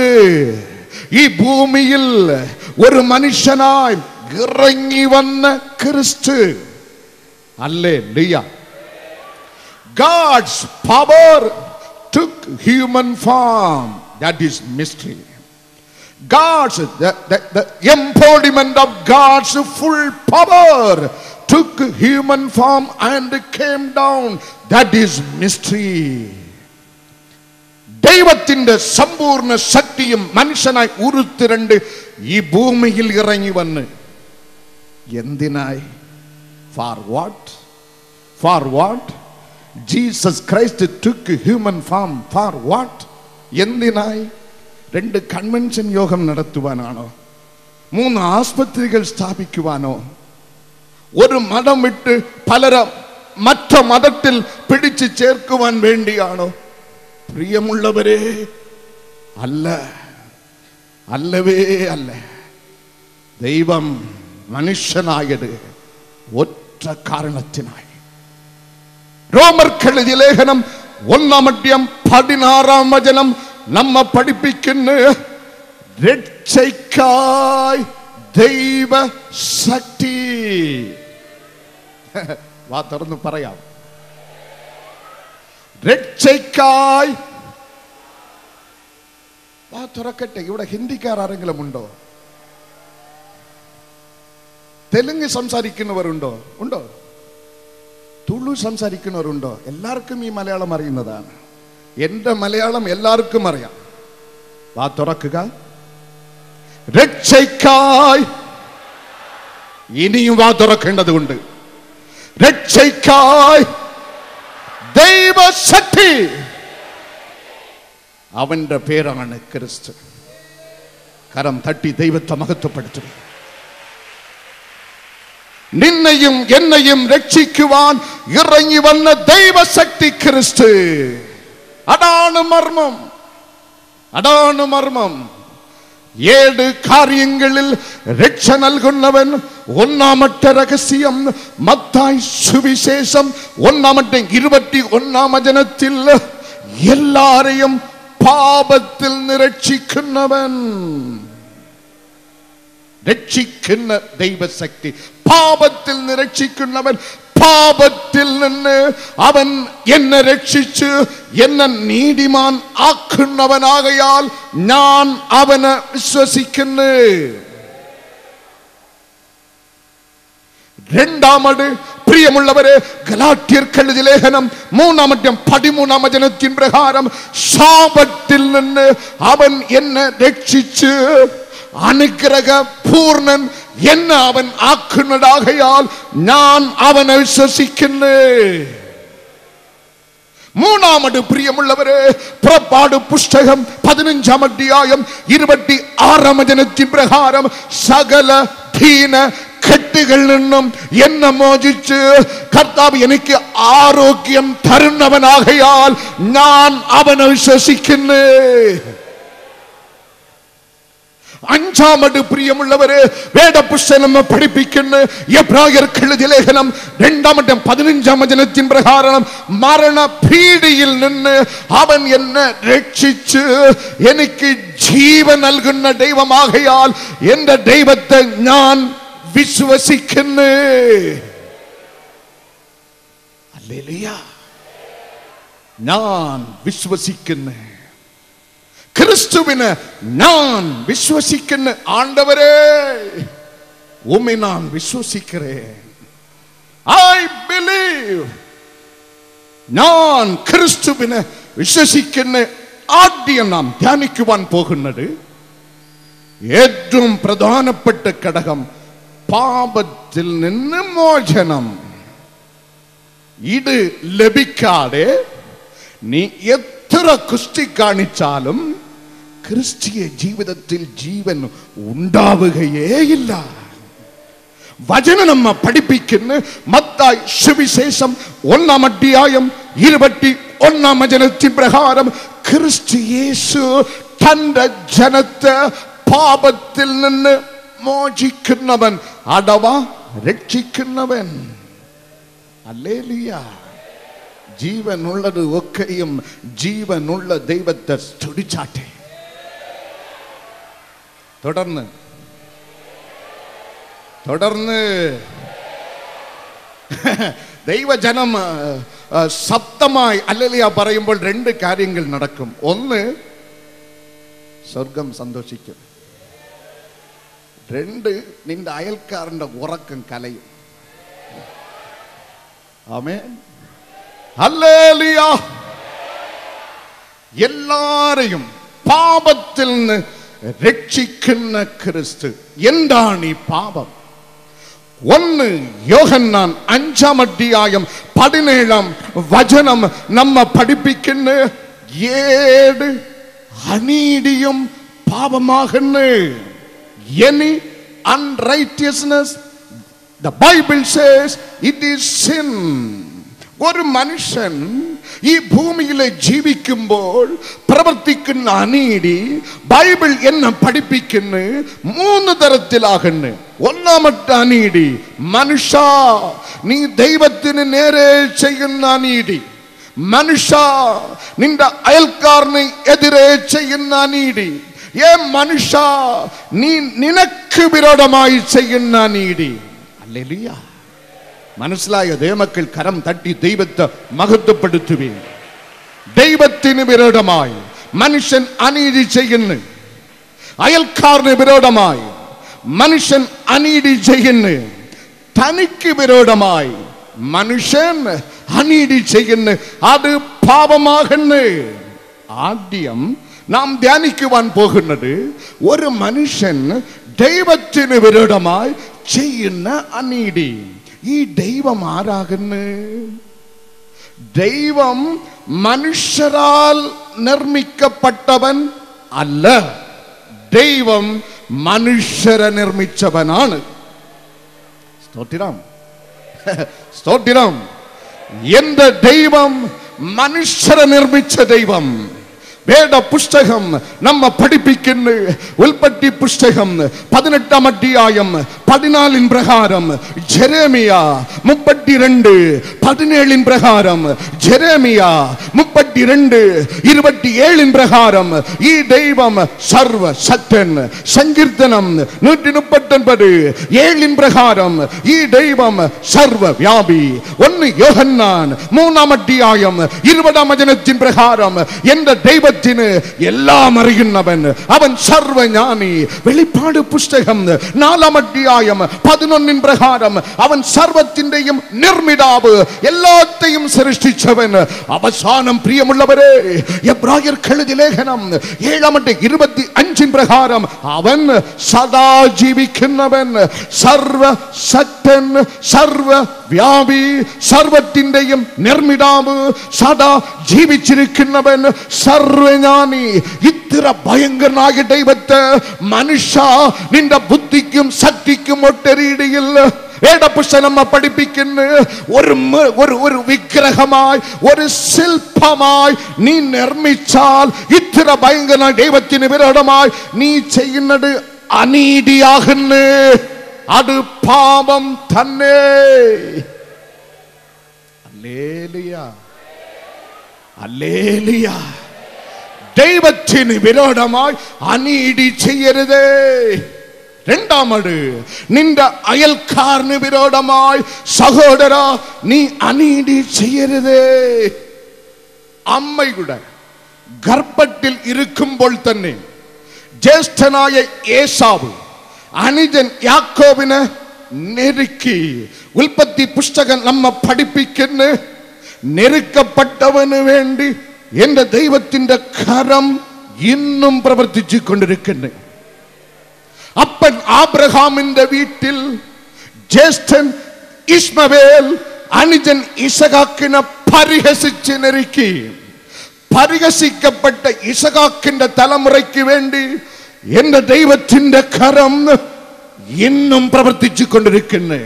ഈ ഭൂമിയിൽ ഒരു മനുഷ്യനായി ഇറങ്ങി വന്ന ക്രിസ്തു. Hallelujah. God's power took human form. That is mystery. The embodiment of God's full power took human form and came down. That is mystery. ദൈവത്തിന്റെ സമ്പൂർണ്ണ ശക്തിയും മനുഷ്യനായി ഉരുത്തിരണ്ട് ഈ ഭൂമിയിൽ ഇറങ്ങി വന്ന് എന്തിനായി? For what? For what? Jesus Christ took human form. For what? എന്തിനായി? 2 കൺവെൻഷൻ യോഗം നടത്തുവാനാണോ? 3 ആസ്പത്രികൾ സ്ഥാപിക്കുവാനോ? ഒരു മതം വിട്ട് പലരെ മറ്റു മതത്തിൽ പിടിച്ചു ചേർക്കുവാൻ വേണ്ടിയാണോ? പ്രിയമുള്ളവരെ, അല്ല, അല്ലവേ അല്ല. ദൈവം മനുഷ്യനായത് ഒറ്റ കാരണത്തിനായി. റോമർക്ക് എഴുതിയ ലേഖനം 1-ാം അധ്യായം 16-ാം വചനം നമ്മെ പഠിപ്പിക്കുന്നു: രക്ഷയ്ക്കായി ദൈവശക്തി. വാ തുറന്ന് പറയാം. രക്ഷയ്ക്കായി. വാ തുറക്കട്ടെ. ഇവിടെ ഹിന്ദിക്കാർ ആരെങ്കിലും ഉണ്ടോ? തെലുങ്ക് സംസാരിക്കുന്നവരുണ്ടോ? ഉണ്ടോ? തുളു സംസാരിക്കുന്നവരുണ്ടോ? എല്ലാവർക്കും ഈ മലയാളം അറിയുന്നതാണ്. എന്റെ മലയാളം എല്ലാവർക്കും അറിയാം. വാ തുറക്കുക. രക്ഷയ്ക്കായി. ഇനിയും വാ തുറക്കേണ്ടതുണ്ട്. രക്ഷയ്ക്കായി ദൈവശക്തി. അവന്റെ പേരാണ് ക്രിസ്തു. കരം തട്ടി ദൈവത്തെ മഹത്വപ്പെടുത്തുക. നിന്നെയും എന്നെയും രക്ഷിക്കുവാൻ ഇറങ്ങി വന്ന ദൈവശക്തി ക്രിസ്തു. അതാണ് മർമ്മം, അതാണ് മർമ്മം. 7 കാര്യങ്ങളിൽ രക്ഷ നൽകുന്നവൻ. ഒന്നാമത്തെ രഹസ്യം മത്തായി സുവിശേഷം 1:21 എല്ലാരെയും പാപത്തിൽ നിന്ന് രക്ഷിക്കുന്നവൻ. രക്ഷിക്കുന്ന ദൈവശക്തി, പാപത്തിൽ നിന്ന് രക്ഷിക്കുന്നവൻ. പാപത്തിൽ നിന്ന് അവൻ എന്നെ രക്ഷിച്ച് എന്നെ നീതിമാൻ ആക്കുന്നവനാകയാൽ ഞാൻ അവനെ വിശ്വസിക്കുന്നു. രണ്ടാമത് പ്രിയമുള്ളവരെ, ഗലാത്യർക്കെഴുതിയ ലേഖനം 3:13 പ്രകാരം ശാപത്തിൽ നിന്ന് അവൻ എന്നെ രക്ഷിച്ച് അനുഗ്രഹ പൂർണ്ണൻ എന്നെ അവൻ ആക്കുന്നതാകയാൽ ഞാൻ അവനെ വിശ്വസിക്കുന്നു. മൂന്നാമത് പ്രിയമുള്ളവരെ, പുറപ്പാട് പുസ്തകം 15:26 പ്രകാരം സകല ദീന കെട്ടുകളിൽ നിന്നും എന്നെ മോചിച്ച് കർത്താവ് എനിക്ക് ആരോഗ്യം തരുന്നവനാകയാൽ ഞാൻ അവനെ വിശ്വസിക്കുന്നു. അഞ്ചാമത് പ്രിയമുള്ളവരെ, വേദപുസ്തകം പഠിപ്പിക്കുന്ന എബ്രായർക്കെഴുതിയ ലേഖനം 2:15 പ്രകാരം മരണഭീതിയിൽ നിന്ന് അവൻ എന്നെ രക്ഷിച്ച് എനിക്ക് ജീവൻ നൽകുന്ന ദൈവമാകയാൽ എന്റെ ദൈവത്തെ ഞാൻ വിശ്വസിക്കുന്നു. ഹല്ലേലൂയ. ഞാൻ വിശ്വസിക്കുന്നു. ക്രിസ്തുവിനെ ഞാൻ വിശ്വസിക്കുന്ന ആണ്ടവരെ ഉമ്മി ഞാൻ വിശ്വസിக்கிறேன். I believe. ഞാൻ ക്രിസ്തുവിനെ വിശ്വസിക്കുന്ന ആദ്യം നാം ധ്യാനിക്കുവാൻ പോകുന്നത് ഏറ്റവും പ്രധാനപ്പെട്ട ഘടകം പാപത്തിൽ നിന്ന് മോചനം. ഇത് ലഭിക്കാതെ നീ എത്ര കുസ്തി കാണിച്ചാലും ക്രിസ്തീയ ജീവിതത്തിൽ ജീവൻ ഉണ്ടാവുകയേയില്ല. വചനം നമ്മെ പഠിപ്പിക്കുന്ന മത്തായി സുവിശേഷം 1:21 പ്രകാരം ക്രിസ്തു യേശു തന്റെ ജനത്തെ പാപത്തിൽ നിന്ന് മോചിക്കുന്നവൻ അഥവാ രക്ഷിക്കുന്നവൻ. ഹല്ലേലൂയ. ജീവനുള്ളത് ഒക്കെയും ജീവനുള്ള ദൈവത്തെ സ്തുതിച്ചാട്ടെ. തുടർന്ന് ദൈവജനം ശബ്ദമായി ഹല്ലേലൂയ പറയുമ്പോൾ 2 കാര്യങ്ങൾ നടക്കും. ഒന്ന്, സ്വർഗം സന്തോഷിക്കും. 2, നിന്റെ അയൽക്കാരന്റെ ഉറക്കം കലയും. ആമേൻ. ഹല്ലേലൂയ. എല്ലാരെയും പാപത്തിൽ നിന്ന് രക്ഷിക്കുന്ന ക്രിസ്തു. എന്താണ് ഈ പാപം? 1 യോഹന്നാൻ 5:17 നമ്മെ പഠിപ്പിക്കുന്ന 7 അനീതിയും പാപമാകുന്നു. Any unrighteousness, the Bible says it is sin. ഒരു മനുഷ്യൻ ഈ ഭൂമിയിലെ ജീവിക്കുമ്പോൾ പ്രവർത്തിക്കുന്ന അനീതി ബൈബിൾ എന്നെ പഠിപ്പിക്കുന്ന 3 തരത്തിലാകുന്നു. ഒന്നാമത്തെ അനീതി, മനുഷ്യ നീ ദൈവത്തിന് നേരെ ചെയ്യുന്ന അനീതി. മനുഷ്യ നിന്റെ അയൽക്കാരന് എതിരെ ചെയ്യുന്ന അനീതി. മനുഷ്യ നീ നിനക്ക് വിരോധമായി ചെയ്യുന്ന നീതി. ഹല്ലേലൂയ. മനസ്സിലായ ദൈവമക്കൾ കരം തട്ടി ദൈവത്തെ മഹത്വപ്പെടുത്തുകയും. ദൈവത്തിന് വിരോധമായി മനുഷ്യൻ അനീതി ചെയ്യുന്നു. അയൽക്കാരന് വിരോധമായി മനുഷ്യൻ അനീതി ചെയ്യുന്നു. തനിക്ക് വിരോധമായി മനുഷ്യൻ അനീതി ചെയ്യുന്നു. അത് പാപമാകുന്നു. ആദ്യം നാം ധ്യാനിക്കുവാൻ പോകുന്നത് ഒരു മനുഷ്യൻ ദൈവത്തിന് വിരോധമായി ചെയ്യുന്ന അനീതി. ഈ ദൈവം ആരാകുന്നു? ദൈവം മനുഷ്യരാൽ നിർമ്മിക്കപ്പെട്ടവൻ അല്ല. ദൈവം മനുഷ്യരെ നിർമ്മിച്ചവനാണ്. സ്തോത്രം, സ്തോത്രം. എന്റെ ദൈവം മനുഷ്യരെ നിർമ്മിച്ച ദൈവം. വേദ പുസ്തകം നമ്മ പഠിപ്പിക്കുന്ന ഉൽപ്പത്തി പുസ്തകം 18 അധ്യായം 14 പ്രകാരം, ജെരേമിയ 32:17 പ്രകാരം, ജെരേമിയ 32:27 പ്രകാരം ഈ ദൈവം സർവശക്തൻ. സങ്കീർത്തനം 139:7 പ്രകാരം ഈ ദൈവം സർവവ്യാപി. 1 യോഹന്നാൻ 3 അധ്യായം 20 വചനത്തിൻ പ്രകാരം എന്റെ ദൈവ എല്ലാം അറിയുന്നവൻ, അവൻ സർവജ്ഞാനി. വെളിപ്പാട് പുസ്തകം 4 അധ്യായം 11 പ്രകാരം അവൻ സർവത്തിന്റെയും നിർമ്മിതാവ്, എല്ലാത്തെയും സൃഷ്ടിച്ചവൻ. അവസാനം പ്രിയമുള്ളവരെ, എബ്രായർക്ക് എഴുതിയ ലേഖനം 7:25 പ്രകാരം അവൻ സദാ ജീവിക്കുന്നവൻ, സർവശക്തൻ, സർവവ്യാപി, സർവത്തിന്റെയും നിർമ്മിതാവ്, സദാ ജീവിച്ചിരിക്കുന്നവൻ, സർവജ്ഞാനി. ഇത്ര ഭയങ്കരനായ ദൈവത്തെ മനുഷ്യ നിന്റെ ബുദ്ധിക്കും ശക്തിക്കും ഒട്ടരീടിയിൽ വേദപുസ്തകം പഠിപ്പിക്കുന്ന ഒരു വിഗ്രഹമായി, ഒരു ശില്പമായി നീ നിർമ്മിച്ചാൽ ഇത്ര ഭയങ്കര ദൈവത്തിന് വിരോധമായി നീ ചെയ്യുന്നത് അനീതിയാകുന്നു. അത് പാപം തന്നെ. Hallelujah, hallelujah. ദൈവത്തിന് വിരോധമായി അനീതി ചെയ്യരുത്. രണ്ടാമത്, നിന്റെ അയൽക്കാരന് വിരോധമായി സഹോദര നീ അനീതി ചെയ്യരുത്. അമ്മയുടെ ഗർഭത്തിൽ ഇരിക്കുമ്പോൾ തന്നെ ജ്യേഷ്ഠനായ ഏസാവ് അനുജൻ യാക്കോബിനെ നെരുക്കി. ഉൽപ്പത്തി പുസ്തകം നമ്മ പഠിപ്പിക്കുന്ന നെരുക്കപ്പെട്ടവന് വേണ്ടി എന്റെ ദൈവത്തിന്റെ കരം ഇന്നും പ്രവർത്തിച്ചു കൊണ്ടിരിക്കുന്നു. അപ്പൻ ആബ്രഹാമിന്റെ വീട്ടിൽ ജ്യേഷ്ഠൻ ഇസ്മവേൽ അനുജൻ ഇസഹാക്കിനെ പരിഹസിച്ച് നെരുക്കി. പരിഹസിക്കപ്പെട്ട ഇസഹാക്കിന്റെ തലമുറയ്ക്ക് വേണ്ടി എന്റെ ദൈവത്തിന്റെ കരം ഇന്നും പ്രവർത്തിച്ചു കൊണ്ടിരിക്കുന്നു.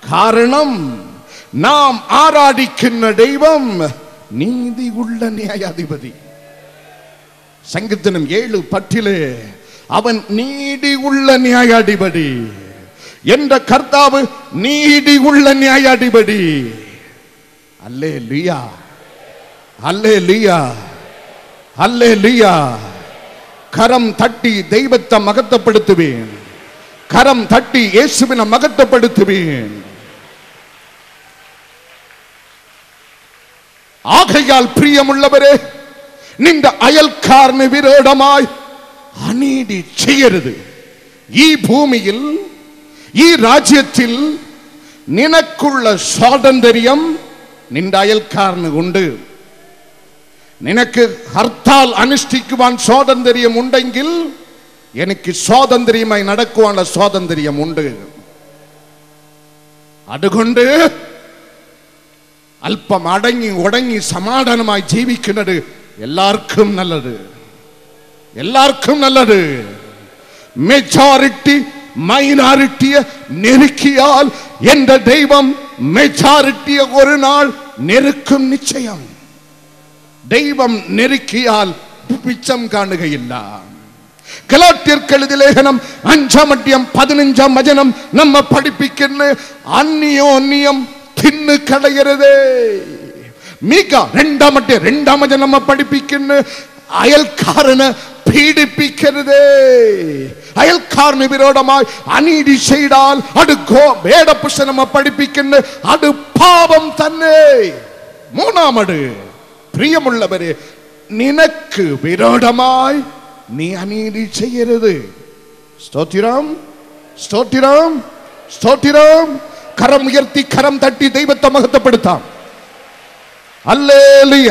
കാരണം നാം ആരാധിക്കുന്ന ദൈവം നീതിയുള്ള ന്യായാധിപതി. സങ്കീർത്തനം 7:10 അവൻ നീതിയുള്ള ന്യായാധിപതി. എന്റെ കർത്താവ് നീതിയുള്ള ന്യായാധിപതി. Hallelujah, hallelujah, hallelujah. കരം തട്ടി ദൈവത്തെ മഹത്വപ്പെടുത്തുവേൻ. കരം തട്ടി യേശുവിനെ മഹത്വപ്പെടുത്തുവേൻ. ആകയാൽ പ്രിയമുള്ളവരെ, നിന്റെ അയൽക്കാരന് വിരോധമായി അനീതി ചെയ്യരുത്. ഈ ഭൂമിയിൽ, ഈ രാജ്യത്തിൽ നിനക്കുള്ള സ്വാതന്ത്ര്യം നിന്റെ അയൽക്കാരന് ഉണ്ട്. നിനക്ക് ഹർത്താൽ അനുഷ്ഠിക്കുവാൻ സ്വാതന്ത്ര്യം ഉണ്ടെങ്കിൽ എനിക്ക് സ്വാതന്ത്ര്യമായി നടക്കുവാനുള്ള സ്വാതന്ത്ര്യമുണ്ട്. അതുകൊണ്ട് അല്പം അടങ്ങി ഒടങ്ങി സമാധാനമായി ജീവിക്കുന്നത് എല്ലാവർക്കും നല്ലത്, എല്ലാവർക്കും നല്ലത്. മെജോറിറ്റി മൈനോറിറ്റിയെ നെരുക്കിയാൽ എന്റെ ദൈവം മെജോറിറ്റിയെ ഒരു നാൾ നെരുക്കും നിശ്ചയം. ദൈവം നെരുക്കിയാൽ പിച്ചം കാണുകയില്ല. ഗലാത്യർക്ക് എഴുതിയ ലേഖനം 5:15 വചനം നമ്മ പഠിപ്പിക്കുന്ന അന്യോന്യം തിന്നു കളയരുതേ. മീക 2:2 നമ്മ പഠിപ്പിക്കുന്ന അയൽക്കാരന് പീഡിപ്പിക്കരുതേ. അയൽക്കാരന് വിരോധമായി അനീതി ചെയ്താൽ അത് വേദപുസ്തകം പഠിപ്പിക്കുന്ന അത് പാപം തന്നെ. മൂന്നാമത്, പ്രിയമുള്ളവരെ, നിനക്ക് വിരോധമായി നീ അനീതി ചെയ്യരുത്. സ്തോത്രം, സ്തോത്രം, സ്തോത്രം. കരം ഉയർത്തി കരം തട്ടി ദൈവത്തെ മഹത്വപ്പെടുത്താം. Hallelujah,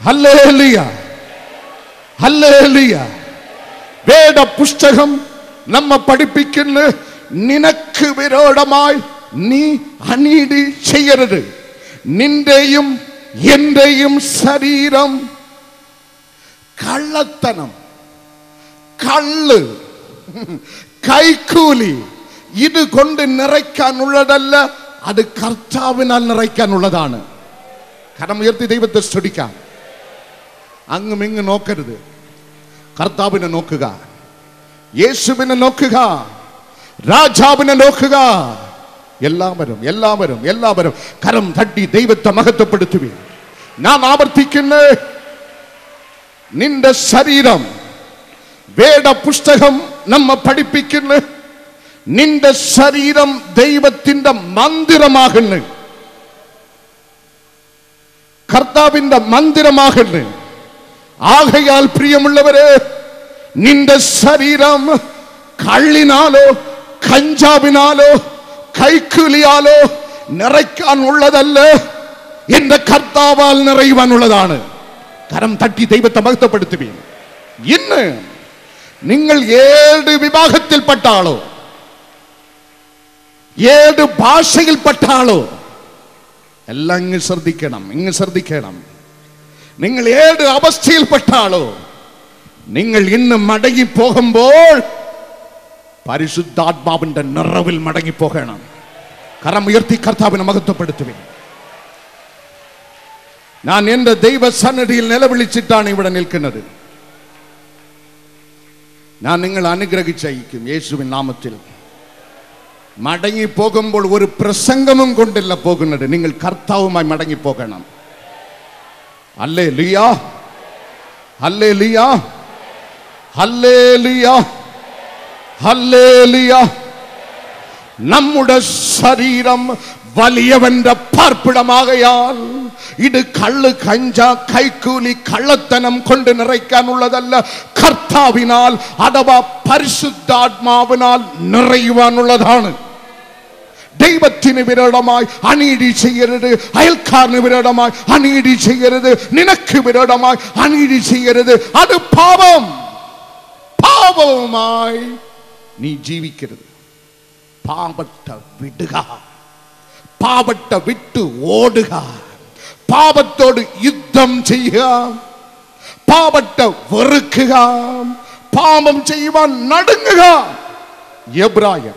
hallelujah, hallelujah. വേദ പുസ്തകം നമ്മ പഠിപ്പിക്കുന്ന നിനക്ക് വിരോധമായി നീ അനീതി ചെയ്യരുത്. നിന്റെയും എന്റെയും ശരീരം കള്ളത്തനം, കള്ള്, കൈക്കൂലി ഇത് കൊണ്ട് നിറയ്ക്കാനുള്ളതല്ല, അത് കർത്താവിനാൽ നിറയ്ക്കാനുള്ളതാണ്. കരം ഉയർത്തി ദൈവത്തെ സ്തുതിക്കാം. അങ്ങും ഇങ്ങ് നോക്കരുത്. കർത്താവിനെ നോക്കുക, യേശുവിനെ നോക്കുക, രാജാവിനെ നോക്കുക. എല്ലാവരും എല്ലാവരും എല്ലാവരും കരം തട്ടി ദൈവത്തെ മഹത്വപ്പെടുത്തുക. ഞാൻ ആവർത്തിക്കുന്നു, നിന്റെ ശരീരം വേദപുസ്തകം നമ്മെ പഠിപ്പിക്കുന്നു, നിന്റെ ശരീരം ദൈവത്തിന്റെ മന്ദിരമാകുന്നു, കർത്താവിന്റെ മന്ദിരമാകുന്നു. ആകയാൽ പ്രിയമുള്ളവരെ, നിന്റെ ശരീരം കള്ളിനാലോ കഞ്ചാവിനാലോ കൈക്കൂലിയാലോ നിറയ്ക്കാനുള്ളതല്ല, എന്റെ കർത്താവാൽ നിറയുവാനുള്ളതാണ്. കരം തട്ടി ദൈവത്തെ മഹത്വപ്പെടുത്തുകയും. ഇന്ന് നിങ്ങൾ ഏത് വിഭാഗത്തിൽപ്പെട്ട ആളോ, ഏത് ഭാഷയിൽപ്പെട്ട ആളോ, എല്ലാം ഇങ്ങ് ശ്രദ്ധിക്കണം, ഇങ്ങ് ശ്രദ്ധിക്കണം. നിങ്ങൾ ഏത് അവസ്ഥയിൽപ്പെട്ട ആളോ, നിങ്ങൾ ഇന്ന് മടങ്ങിപ്പോകുമ്പോൾ പരിശുദ്ധാത്മാവിന്റെ നിറവിൽ മടങ്ങിപ്പോകണം. കരം ഉയർത്തി കർത്താവിനെ മഹത്വപ്പെടുത്തുകയും. ഞാൻ എന്റെ ദൈവസന്നിധിയിൽ നിലവിളിച്ചിട്ടാണ് ഇവിടെ നിൽക്കുന്നത്. ഞാൻ നിങ്ങൾ അനുഗ്രഹിച്ചയക്കും യേശുവിൻ നാമത്തിൽ. മടങ്ങിപ്പോകുമ്പോൾ ഒരു പ്രസംഗവും കൊണ്ടല്ല പോകുന്നത്, നിങ്ങൾ കർത്താവുമായി മടങ്ങിപ്പോകണം. Hallelujah, hallelujah, hallelujah, hallelujah. നമ്മുടെ ശരീരം വലിയവന്റെ പാർപ്പിടമാകയാൽ ഇത് കള്ള്, കഞ്ച, കൈക്കൂലി, കള്ളത്തനം കൊണ്ട് നിറയ്ക്കാനുള്ളതല്ല, കർത്താവിനാൽ അഥവാ പരിശുദ്ധാത്മാവിനാൽ നിറയുവാനുള്ളതാണ്. ദൈവത്തിന് വിരോധമായി അനീതി ചെയ്യരുത്, അയൽക്കാരന് വിരോധമായി അനീതി ചെയ്യരുത്, നിനക്ക് വിരോധമായി അനീതി ചെയ്യരുത്. അത് പാപം. പാപവുമായി നീ ജീവിക്കരുത്. പാപത്തെ വിടുക, പാപത്തെ വിട്ടു ഓടുക, പാപത്തോട് യുദ്ധം ചെയ്യുക, പാപത്തെ വെറുക്കുക, പാപം ചെയ്യുവാൻ നടുങ്ങുക. എബ്രായർ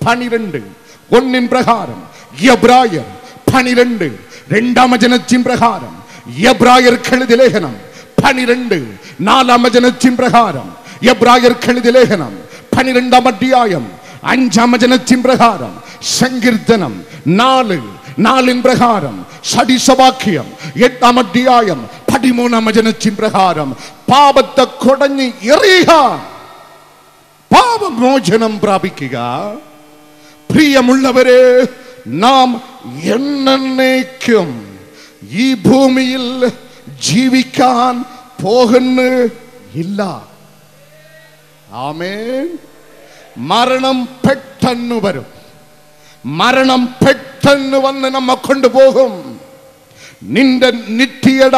12:1 പ്രകാരം, എബ്രായർ 12 2 വചനത്തിൻ പ്രകാരം, എബ്രായർക്ക് എഴുതിയ ലേഖനം 12 4 വചനത്തിൻ പ്രകാരം, എബ്രായർക്ക് എഴുതിയ ലേഖനം 12 അധ്യായം 5 വചനത്തിൻ പ്രകാരം, സങ്കീർത്തനം 4 പ്രകാരം, സദൃശവാക്യം 8 അധ്യായം 13 വചനത്തിൻ പ്രകാരം പാപത്തെ കൊടഞ്ഞ് എറിയുക, പാപമോചനം പ്രാപിക്കുക. പ്രിയമുള്ളവരെ, നാം എന്നേക്കും ഈ ഭൂമിയിൽ ജീവിക്കാൻ പോകുന്നില്ല. ആമേൻ. മരണം പെട്ടെന്ന് വരും. മരണം പെട്ടെന്ന് വന്ന് നമ്മെ കൊണ്ടുപോകും. നിന്റെ നിത്യത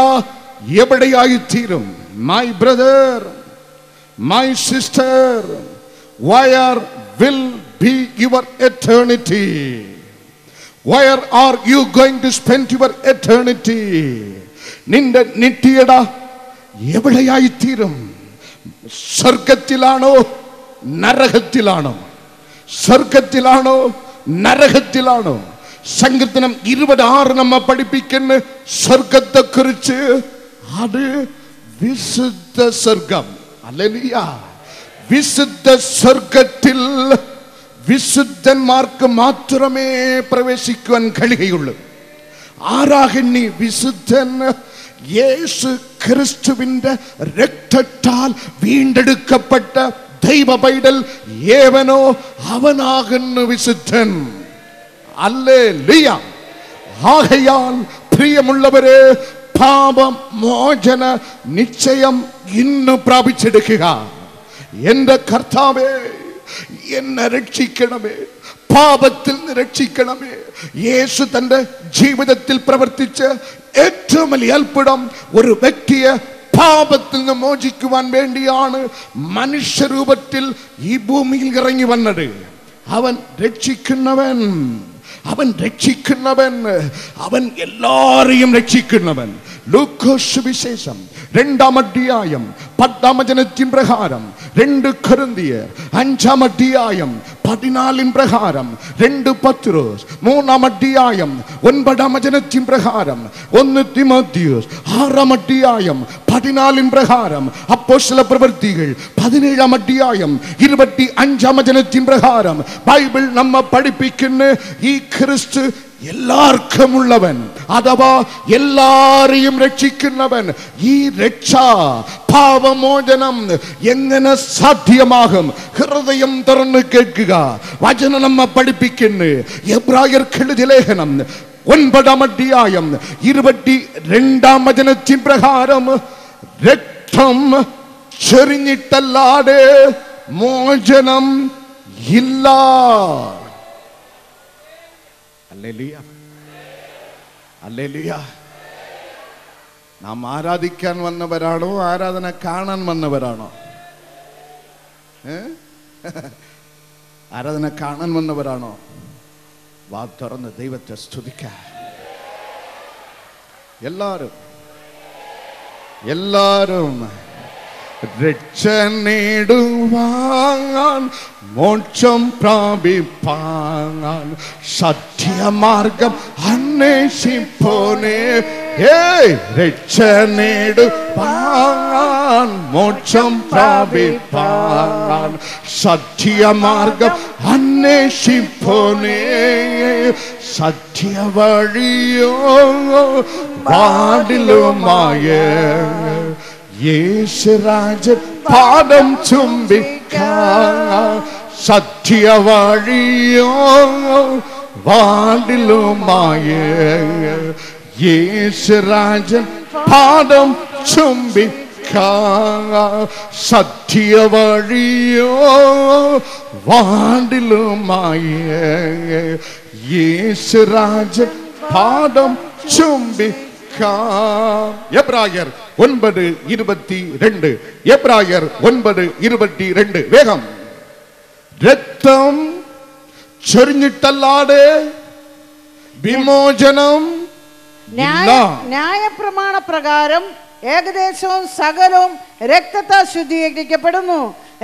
എവിടെയായിത്തീരും? My brother, my sister, where will be your eternity? Where are you going to spend your eternity? നിന്റെ നിത്യത എവിടെയായിത്തീരും? സ്വർഗത്തിലാണോ നരകത്തിലാണോ? സ്വർഗത്തിലാണോ നരകത്തിലാണോ? സങ്കീർത്തനം 26 നമ്മെ പഠിപ്പിക്കുന്ന സ്വർഗത്തെ കുറിച്ച്. അത് വിശുദ്ധ സ്വർഗം. ഹല്ലേലൂയ. വിശുദ്ധ സ്വർഗത്തിൽ വിശുദ്ധന്മാർക്ക് മാത്രമേ പ്രവേശിക്കുവാൻ കഴിയുകയുള്ളൂ. ആരാകണ്ണി വിശുദ്ധൻ? യേശു ക്രിസ്തുവിന്റെ രക്തത്താൽ വീണ്ടെടുക്കപ്പെട്ട ദൈവ പൈതൽ ഏവനോ അവനാകുന്നു വിശുദ്ധൻ. ഹല്ലേലൂയ. ആകയാൽ പ്രിയമുള്ളവരെ, പാപമോചന നിശ്ചയം ഇന്ന് പ്രാപിച്ചെടുക്കുക. എന്റെ കർത്താവേ, എന്നെ രക്ഷിക്കണമേ, പാപത്തിൽ നിന്ന് രക്ഷിക്കണമേ. യേശു തന്റെ ജീവിതത്തിൽ പ്രവർത്തിച്ച് ഏറ്റവും വലിയ അത്ഭുതം, ഒരു വ്യക്തിയെ പാപത്തിൽ നിന്ന് മോചിക്കുവാൻ വേണ്ടിയാണ് മനുഷ്യരൂപത്തിൽ ഈ ഭൂമിയിൽ ഇറങ്ങി വന്നത്. അവൻ രക്ഷിക്കുന്നവൻ, അവൻ രക്ഷിക്കുന്നവൻ, അവൻ എല്ലാരെയും രക്ഷിക്കുന്നവൻ. ലൂക്കോസ് വിശേഷം 2-ാം അധ്യായം 10-ാം വചനത്തിൻ പ്രകാരം, 2 കൊരിന്ത്യർ 5-ാം അധ്യായം 14 പ്രകാരം, 2 പത്രോസ് 3-ാം അധ്യായം 9-ാം വചനത്തിൻ പ്രകാരം, 1 തിമോഥെയോസ് 6-ാം അധ്യായം 14 പ്രകാരം, അപ്പോസ്തല പ്രവൃത്തികൾ 17-ാം അധ്യായം 25-ാം വചനത്തിൻ പ്രകാരം ബൈബിൾ നമ്മെ പഠിപ്പിക്കുന്ന ഈ ക്രിസ്തു എല്ലാവർക്കും ഉള്ളവൻ, അഥവാ എല്ലാരെയും രക്ഷിക്കുന്നവൻ. ഈ രക്ഷ, പാപമോചനം എങ്ങനെ സാധ്യമാകും? ഹൃദയം തുറന്ന് കേൾക്കുക. വചനം നമ്മെ പഠിപ്പിക്കുന്നു. എബ്രായർക്ക് എഴുതിയ ലേഖനം 9-ാം അധ്യായം 22-ാം വചനത്തിൻ പ്രകാരം, രക്തം ചൊരിഞ്ഞിട്ടല്ലാതെ മോചനം ഇല്ല. Hallelujah, hallelujah. നാം ആരാധിക്കാൻ വന്നവരാണോ ആരാധന കാണാൻ വന്നവരാണോ? ആരാധന കാണാൻ വന്നവരാണോ? വാ തുറന്ന് ദൈവത്തെ സ്തുതിക്കാം. എല്ലാരും രക്ഷ നേടുവാൻ, മോക്ഷം പ്രാപിപ്പാൻ, സത്യമാർഗം അന്വേഷിപ്പോനെ. രക്ഷ നേടുവാൻ, മോക്ഷം പ്രാപിപ്പാൻ, സത്യമാർഗം അന്വേഷിപ്പോനെ. സത്യവഴിയോ പാടിലുമായ യേശുരാജൻ പാദം ചുംബിക്കാൻ. സത്യവഴിയോ വാടിലുമായ യേശുരാജൻ പാദം ചുംബിക്കാൻ. സത്യവഴിയോ വാടിലുമായ യേശുരാജൻ പാദം ചുംബിക്കാൻ. എബ്രായർ 9:22. എബ്രായർ 9:22. വേഗം. രക്തം ചൊരിഞ്ഞിട്ടല്ലാതെ വിമോചനം ഇല്ല. ന്യായപ്രമാണ പ്രകാരം ഏകദേശവും സകലവും രക്തത്താൽ ശുദ്ധീകരിക്കപ്പെടുന്നു.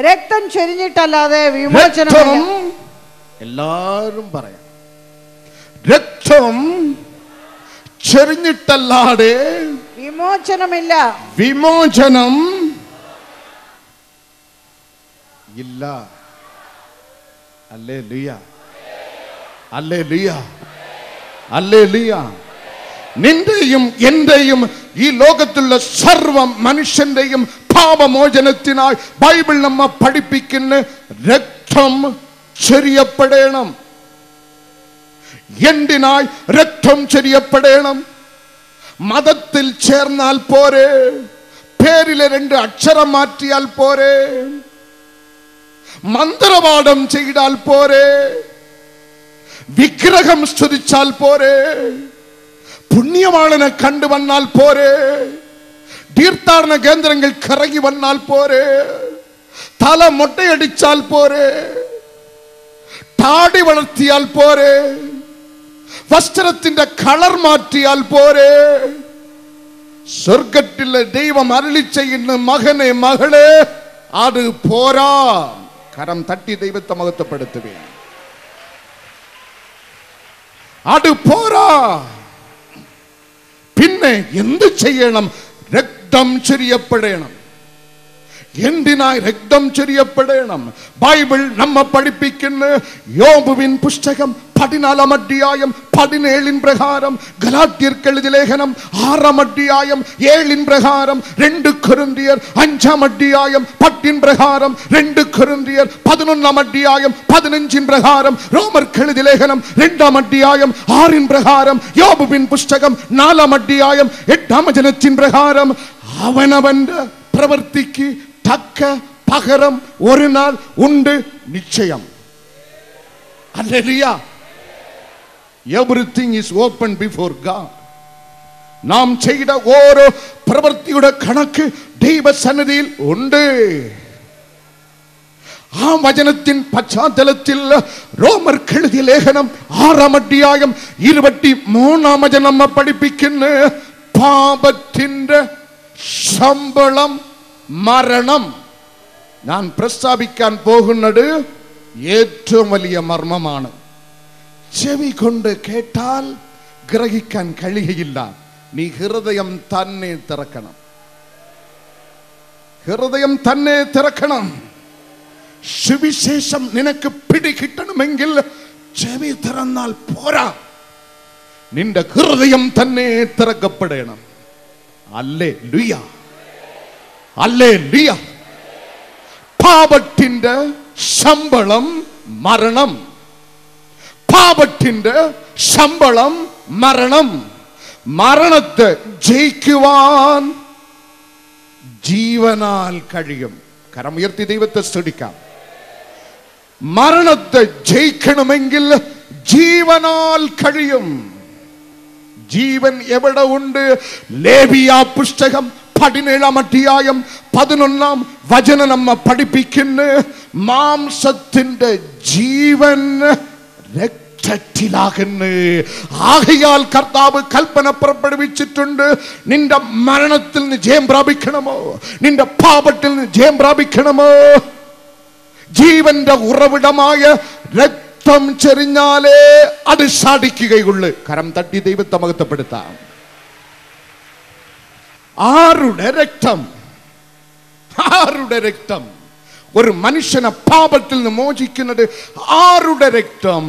രക്തം ചൊരിഞ്ഞിട്ടല്ലാതെ വിമോചനം. എല്ലാരും പറയാം, രക്തം ചൊരിഞ്ഞിട്ടല്ലാതെ വിമോചനമില്ല. വിമോചനം ഇല്ല. Hallelujah, hallelujah, hallelujah. നിന്റെയും എന്റെയും ഈ ലോകത്തുള്ള സർവ മനുഷ്യന്റെയും പാപമോചനത്തിനായി ബൈബിൾ നമ്മെ പഠിപ്പിക്കുന്ന രക്തം ചൊരിയപ്പെടണം. എന്തിനായി രക്തം ചൊരിയപ്പെടണം? മതത്തിൽ ചേർന്നാൽ പോരെ, പേരിലെ 2 അക്ഷരം മാറ്റിയാൽ പോരെ, മന്ത്രവാദം ചെയ്താൽ പോരെ, വിഗ്രഹം സ്തുതിച്ചാൽ പോരെ, പുണ്യവാളനെ കണ്ടുവന്നാൽ പോരെ, തീർത്ഥാടന കേന്ദ്രങ്ങൾ കറങ്ങി വന്നാൽ പോരെ, തല മൊട്ടയടിച്ചാൽ പോരെ, താടി വളർത്തിയാൽ പോരെ, വസ്ത്രത്തിന്റെ കളർ മാറ്റിയാൽ പോരെ. സ്വർഗത്തിലെ ദൈവം അരുളി ചെയ്യുന്ന മകനെ മകളെ, അത് പോരാ. കരം തട്ടി ദൈവത്തെ മഹത്വപ്പെടുത്തുക. അത് പോരാ. പിന്നെ എന്ത് ചെയ്യണം? രക്തം ചൊരിയപ്പെടണം. എന്തിനായി രക്തം ചൊരിയപ്പെടണം? ബൈബിൾ നമ്മെ പഠിപ്പിക്കുന്ന യോബുവിൻ പുസ്തകം 14-ാം അധ്യായം 17 പ്രകാരം, ഗലാത്യർക്ക് എഴുതിയ ലേഖനം 6-ാം അധ്യായം 7 പ്രകാരം, 2 കൊരിന്ത്യർ 5-ാം അധ്യായം 10 പ്രകാരം, 2 കൊരിന്ത്യർ 11-ാം അധ്യായം 15 പ്രകാരം, റോമർക്ക് എഴുതിയ ലേഖനം 2-ാം അധ്യായം 6 പ്രകാരം, യോബുവിൻ പുസ്തകം 4-ാം അധ്യായം 8-ാം വചനത്തിൻ പ്രകാരം, അവനവന്റെ പ്രവൃത്തിക്ക് തക്ക പകരം ഒരു നാൾ ഉണ്ട് നിശ്ചയം. Hallelujah. Everything is open before God. നാം ചെയ്ത ഓരോ പ്രവൃത്തിയുടെ കണക്ക് ദൈവസന്നിധിയിൽ ഉണ്ട്. ആ വചനത്തിൻ പശ്ചാത്തലത്തിൽ റോമർക്ക് എഴുതിയ ലേഖനം 6-ാം അധ്യായം 23-ാം വചനം നമ്മെ പഠിപ്പിക്കുന്നു. പാപത്തിന്റെ ശമ്പളം മരണം. ഞാൻ പ്രസ്താവിക്കാൻ പോകുന്നത് ഏറ്റവും വലിയ മർമ്മമാണ്. ചെവി കൊണ്ട് കേട്ടാൽ ഗ്രഹിക്കാൻ കഴിയുകയില്ല. നീ ഹൃദയം തന്നെ തുറക്കണം. ഹൃദയം തന്നെ തുറക്കണം. സുവിശേഷം നിനക്ക് പിടികിട്ടണമെങ്കിൽ ചെവി തുറന്നാൽ പോരാ, നിന്റെ ഹൃദയം തന്നെ തുറക്കപ്പെടണം. Hallelujah, hallelujah. പാപത്തിന്റെ ശമ്പളം മരണം. പാപത്തിന്റെ ശമ്പളം മരണം. മരണത്തെ ജയിക്കുവാൻ ജീവനാൽ കഴിയും. കരമുയർത്തി ദൈവത്തെ സ്തുതിക്കാം. മരണത്തെ ജയിക്കണമെങ്കിൽ ജീവനാൽ കഴിയും. ജീവൻ എവിടെ ഉണ്ട്? ലേവിയ പുസ്തകം 17-ാം അധ്യായം 11-ാം വചനം നമ്മെ പഠിപ്പിക്കുന്നു. മാംസത്തിന്റെ ജീവൻ രക്തത്തിലാകുന്നു. ആകയാൽ കർത്താവ് കൽപ്പന പുറപ്പെടുവിച്ചിട്ടുണ്ട്. നിന്റെ മരണത്തിൽ നിന്ന് ജയം പ്രാപിക്കണമോ? നിന്റെ പാപത്തിൽ നിന്ന് ജയം പ്രാപിക്കണമോ? ജീവന്റെ ഉറവിടമായ രക്തം ചെറിഞ്ഞാലേ അത് സാധിക്കുകയുള്ളൂ. കരം തട്ടി ദൈവത്തെ മഹത്വപ്പെടുത്താം. ആരുടെ രക്തം? ആരുടെ രക്തം? ഒരു മനുഷ്യനെ പാപത്തിൽ നിന്ന് മോചിക്കുന്നത് ആരുടെ രക്തം?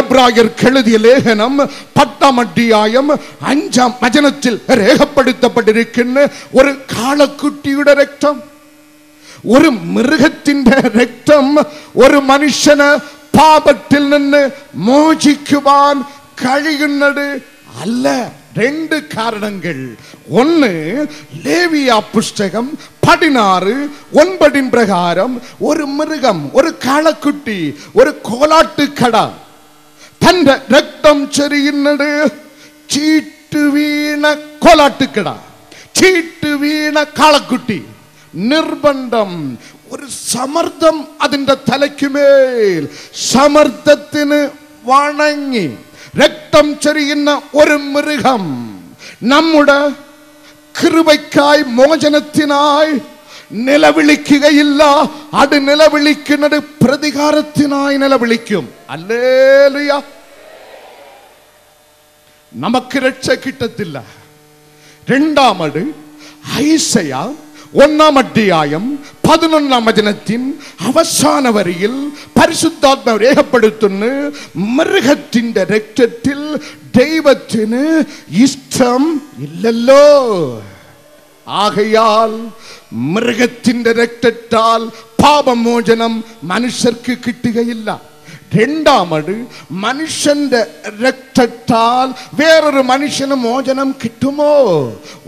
എബ്രായർക്ക് എഴുതിയ ലേഖനം 10-ാം അധ്യായം 5-ാം വചനത്തിൽ രേഖപ്പെടുത്തപ്പെട്ടിരിക്കുന്ന ഒരു കാളക്കുട്ടിയുടെ രക്തം, ഒരു മൃഗത്തിന്റെ രക്തം ഒരു മനുഷ്യന് പാപത്തിൽ നിന്ന് മോചിക്കുവാൻ കഴിയുന്നത് അല്ല. 2 കാരണങ്ങൾ. ഒന്ന്, ലേവിയ പുസ്തകം 16:9 പ്രകാരം ഒരു മൃഗം, ഒരു കാളക്കുട്ടി, ഒരു കോലാട്ടുകട തന്റെ രക്തം ചെറിയുന്നത് ചീട്ട് വീണ കോലാട്ടുകട, ചീട്ട് വീണ കാളക്കുട്ടി. നിർബന്ധം, ഒരു സമ്മർദ്ദം അതിന്റെ തലയ്ക്കുമേൽ, സമ്മർദ്ദത്തിന് വണങ്ങി രക്തം ചെറിയുന്ന ഒരു മൃഗം നമ്മുടെ കൃപയ്ക്കായി മോചനത്തിനായി നിലവിളിക്കുകയില്ല. അത് നിലവിളിക്കുന്നത് പ്രതികാരത്തിനായി നിലവിളിക്കും. ഹല്ലേലൂയ. നമുക്ക് രക്ഷ കിട്ടത്തില്ല. രണ്ടാമത്, ഐസയ 1-ാം അധ്യായം 11-ാം വചനത്തിൻ അവസാന വരിയിൽ പരിശുദ്ധാത്മാവ് രേഖപ്പെടുത്തുന്നു, മൃഗത്തിന്റെ രക്തത്തിൽ ദൈവത്തിന് ഇഷ്ടം ഇല്ലല്ലോ. ആകയാൽ മൃഗത്തിന്റെ രക്തത്താൽ പാപമോചനം മനുഷ്യർക്ക് കിട്ടുകയില്ല. രണ്ടാമത്, മനുഷ്യന്റെ രക്തത്താൽ വേറൊരു മനുഷ്യന് മോചനം കിട്ടുമോ?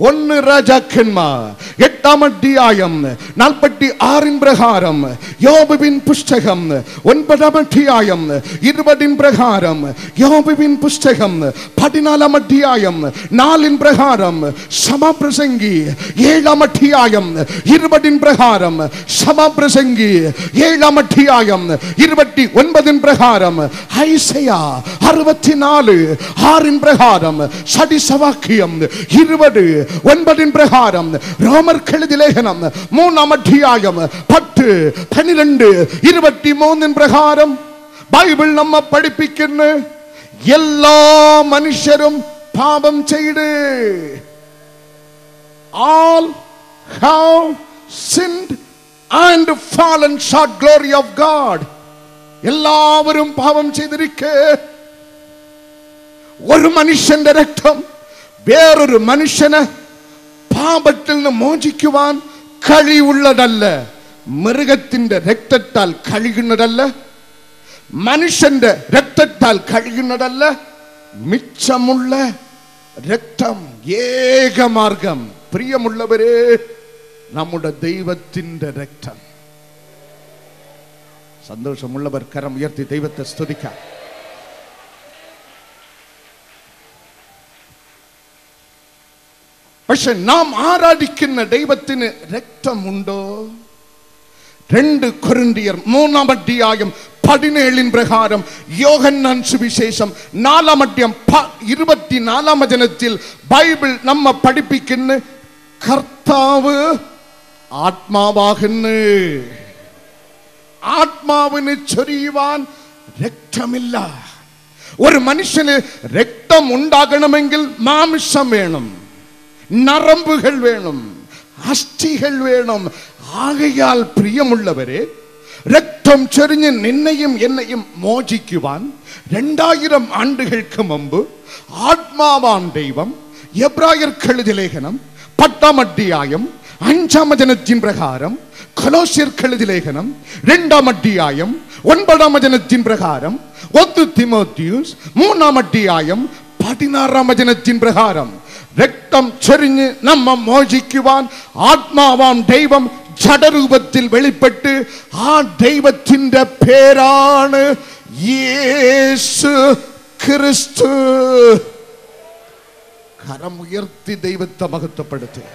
1 രാജാക്കന്മാർ 8-ാം അധ്യായം 46 പ്രകാരം, യോബിൻ പുസ്തകം 9-ാം അധ്യായം 20 പ്രകാരം, യോബിൻ പുസ്തകം 14-ാം അധ്യായം 4 പ്രകാരം, സഭാപ്രസംഗി 7-ാം അധ്യായം 20 പ്രകാരം, സഭാപ്രസംഗി 7-ാം അധ്യായം 29 പ്രകാരം, ഐസയ 64:6 പ്രകാരം, സദൃശവാക്യം 20:9 പ്രകാരം, റോമർക്ക് എഴുതിയ ലേഖനം 3-ാം അധ്യായം 10, 12, 23 പ്രകാരം ബൈബിൾ നമ്മെ പഠിപ്പിക്കുന്നു, എല്ലാ മനുഷ്യരും പാപം ചെയ്ത് all have sinned and fallen short glory of God. എല്ലാവരും പാപം ചെയ്തിരിക്കെ ഒരു മനുഷ്യന്റെ രക്തം വേറൊരു മനുഷ്യന് പാപത്തിൽ നിന്ന് മോചിക്കുവാൻ കഴിവുള്ളതല്ല. മൃഗത്തിന്റെ രക്തത്താൽ കഴിയുന്നതല്ല, മനുഷ്യന്റെ രക്തത്താൽ കഴിയുന്നതല്ല. മിച്ചമുള്ള രക്തം, ഏകമാർഗം. പ്രിയമുള്ളവരെ, നമ്മുടെ ദൈവത്തിന്റെ രക്തം. സന്തോഷമുള്ളവർ കരം ഉയർത്തി ദൈവത്തെ സ്തുതിക്കാം. പക്ഷെ നാം ആരാധിക്കുന്ന ദൈവത്തിന് രക്തമുണ്ടോ? 2 കൊരിന്ത്യർ 3-ാം അധ്യായം 17 പ്രകാരം യോഹന്നാൻ സുവിശേഷം 4-ാം അധ്യായം 24-ാം വചനത്തിൽ ബൈബിൾ നമ്മെ പഠിപ്പിക്കുന്ന കർത്താവ് ആത്മാവാകുന്നു. ആത്മാവിന് ചൊരിയുവാൻ രക്തമില്ല. ഒരു മനുഷ്യന് രക്തം ഉണ്ടാകണമെങ്കിൽ മാംസം വേണം, നരമ്പുകൾ വേണം, അസ്ഥികൾ വേണം. ആകയാൽ പ്രിയമുള്ളവരെ, രക്തം ചൊരിഞ്ഞ് നിന്നെയും എന്നെയും മോചിക്കുവാൻ 2000 ആണ്ടുകൾക്ക് മുമ്പ് ആത്മാവാൻ ദൈവം എബ്രായർക്ക് ലേഖനം 10-ാം അധ്യായം 5-ാം വചനത്തിൻ പ്രകാരം, കൊലോസ്യർക്ക് ലേഖനം 2-ാം അധ്യായം 9-ാം വചനത്തിൻ പ്രകാരം, 1 തിമോത്തിയോസ് 3-ാം അധ്യായം 16-ാം വചനത്തിൻ പ്രകാരം രക്തം ചൊരിഞ്ഞ് നമ്മെ മോചിക്കുവാൻ ആത്മാവാം ദൈവം ജഡരൂപത്തിൽ വെളിപ്പെട്ട് ആ ദൈവത്തിന്റെ പേരാണ് യേശു ക്രിസ്തു. കരം ഉയർത്തി ദൈവത്തെ മഹത്വപ്പെടുത്തുക.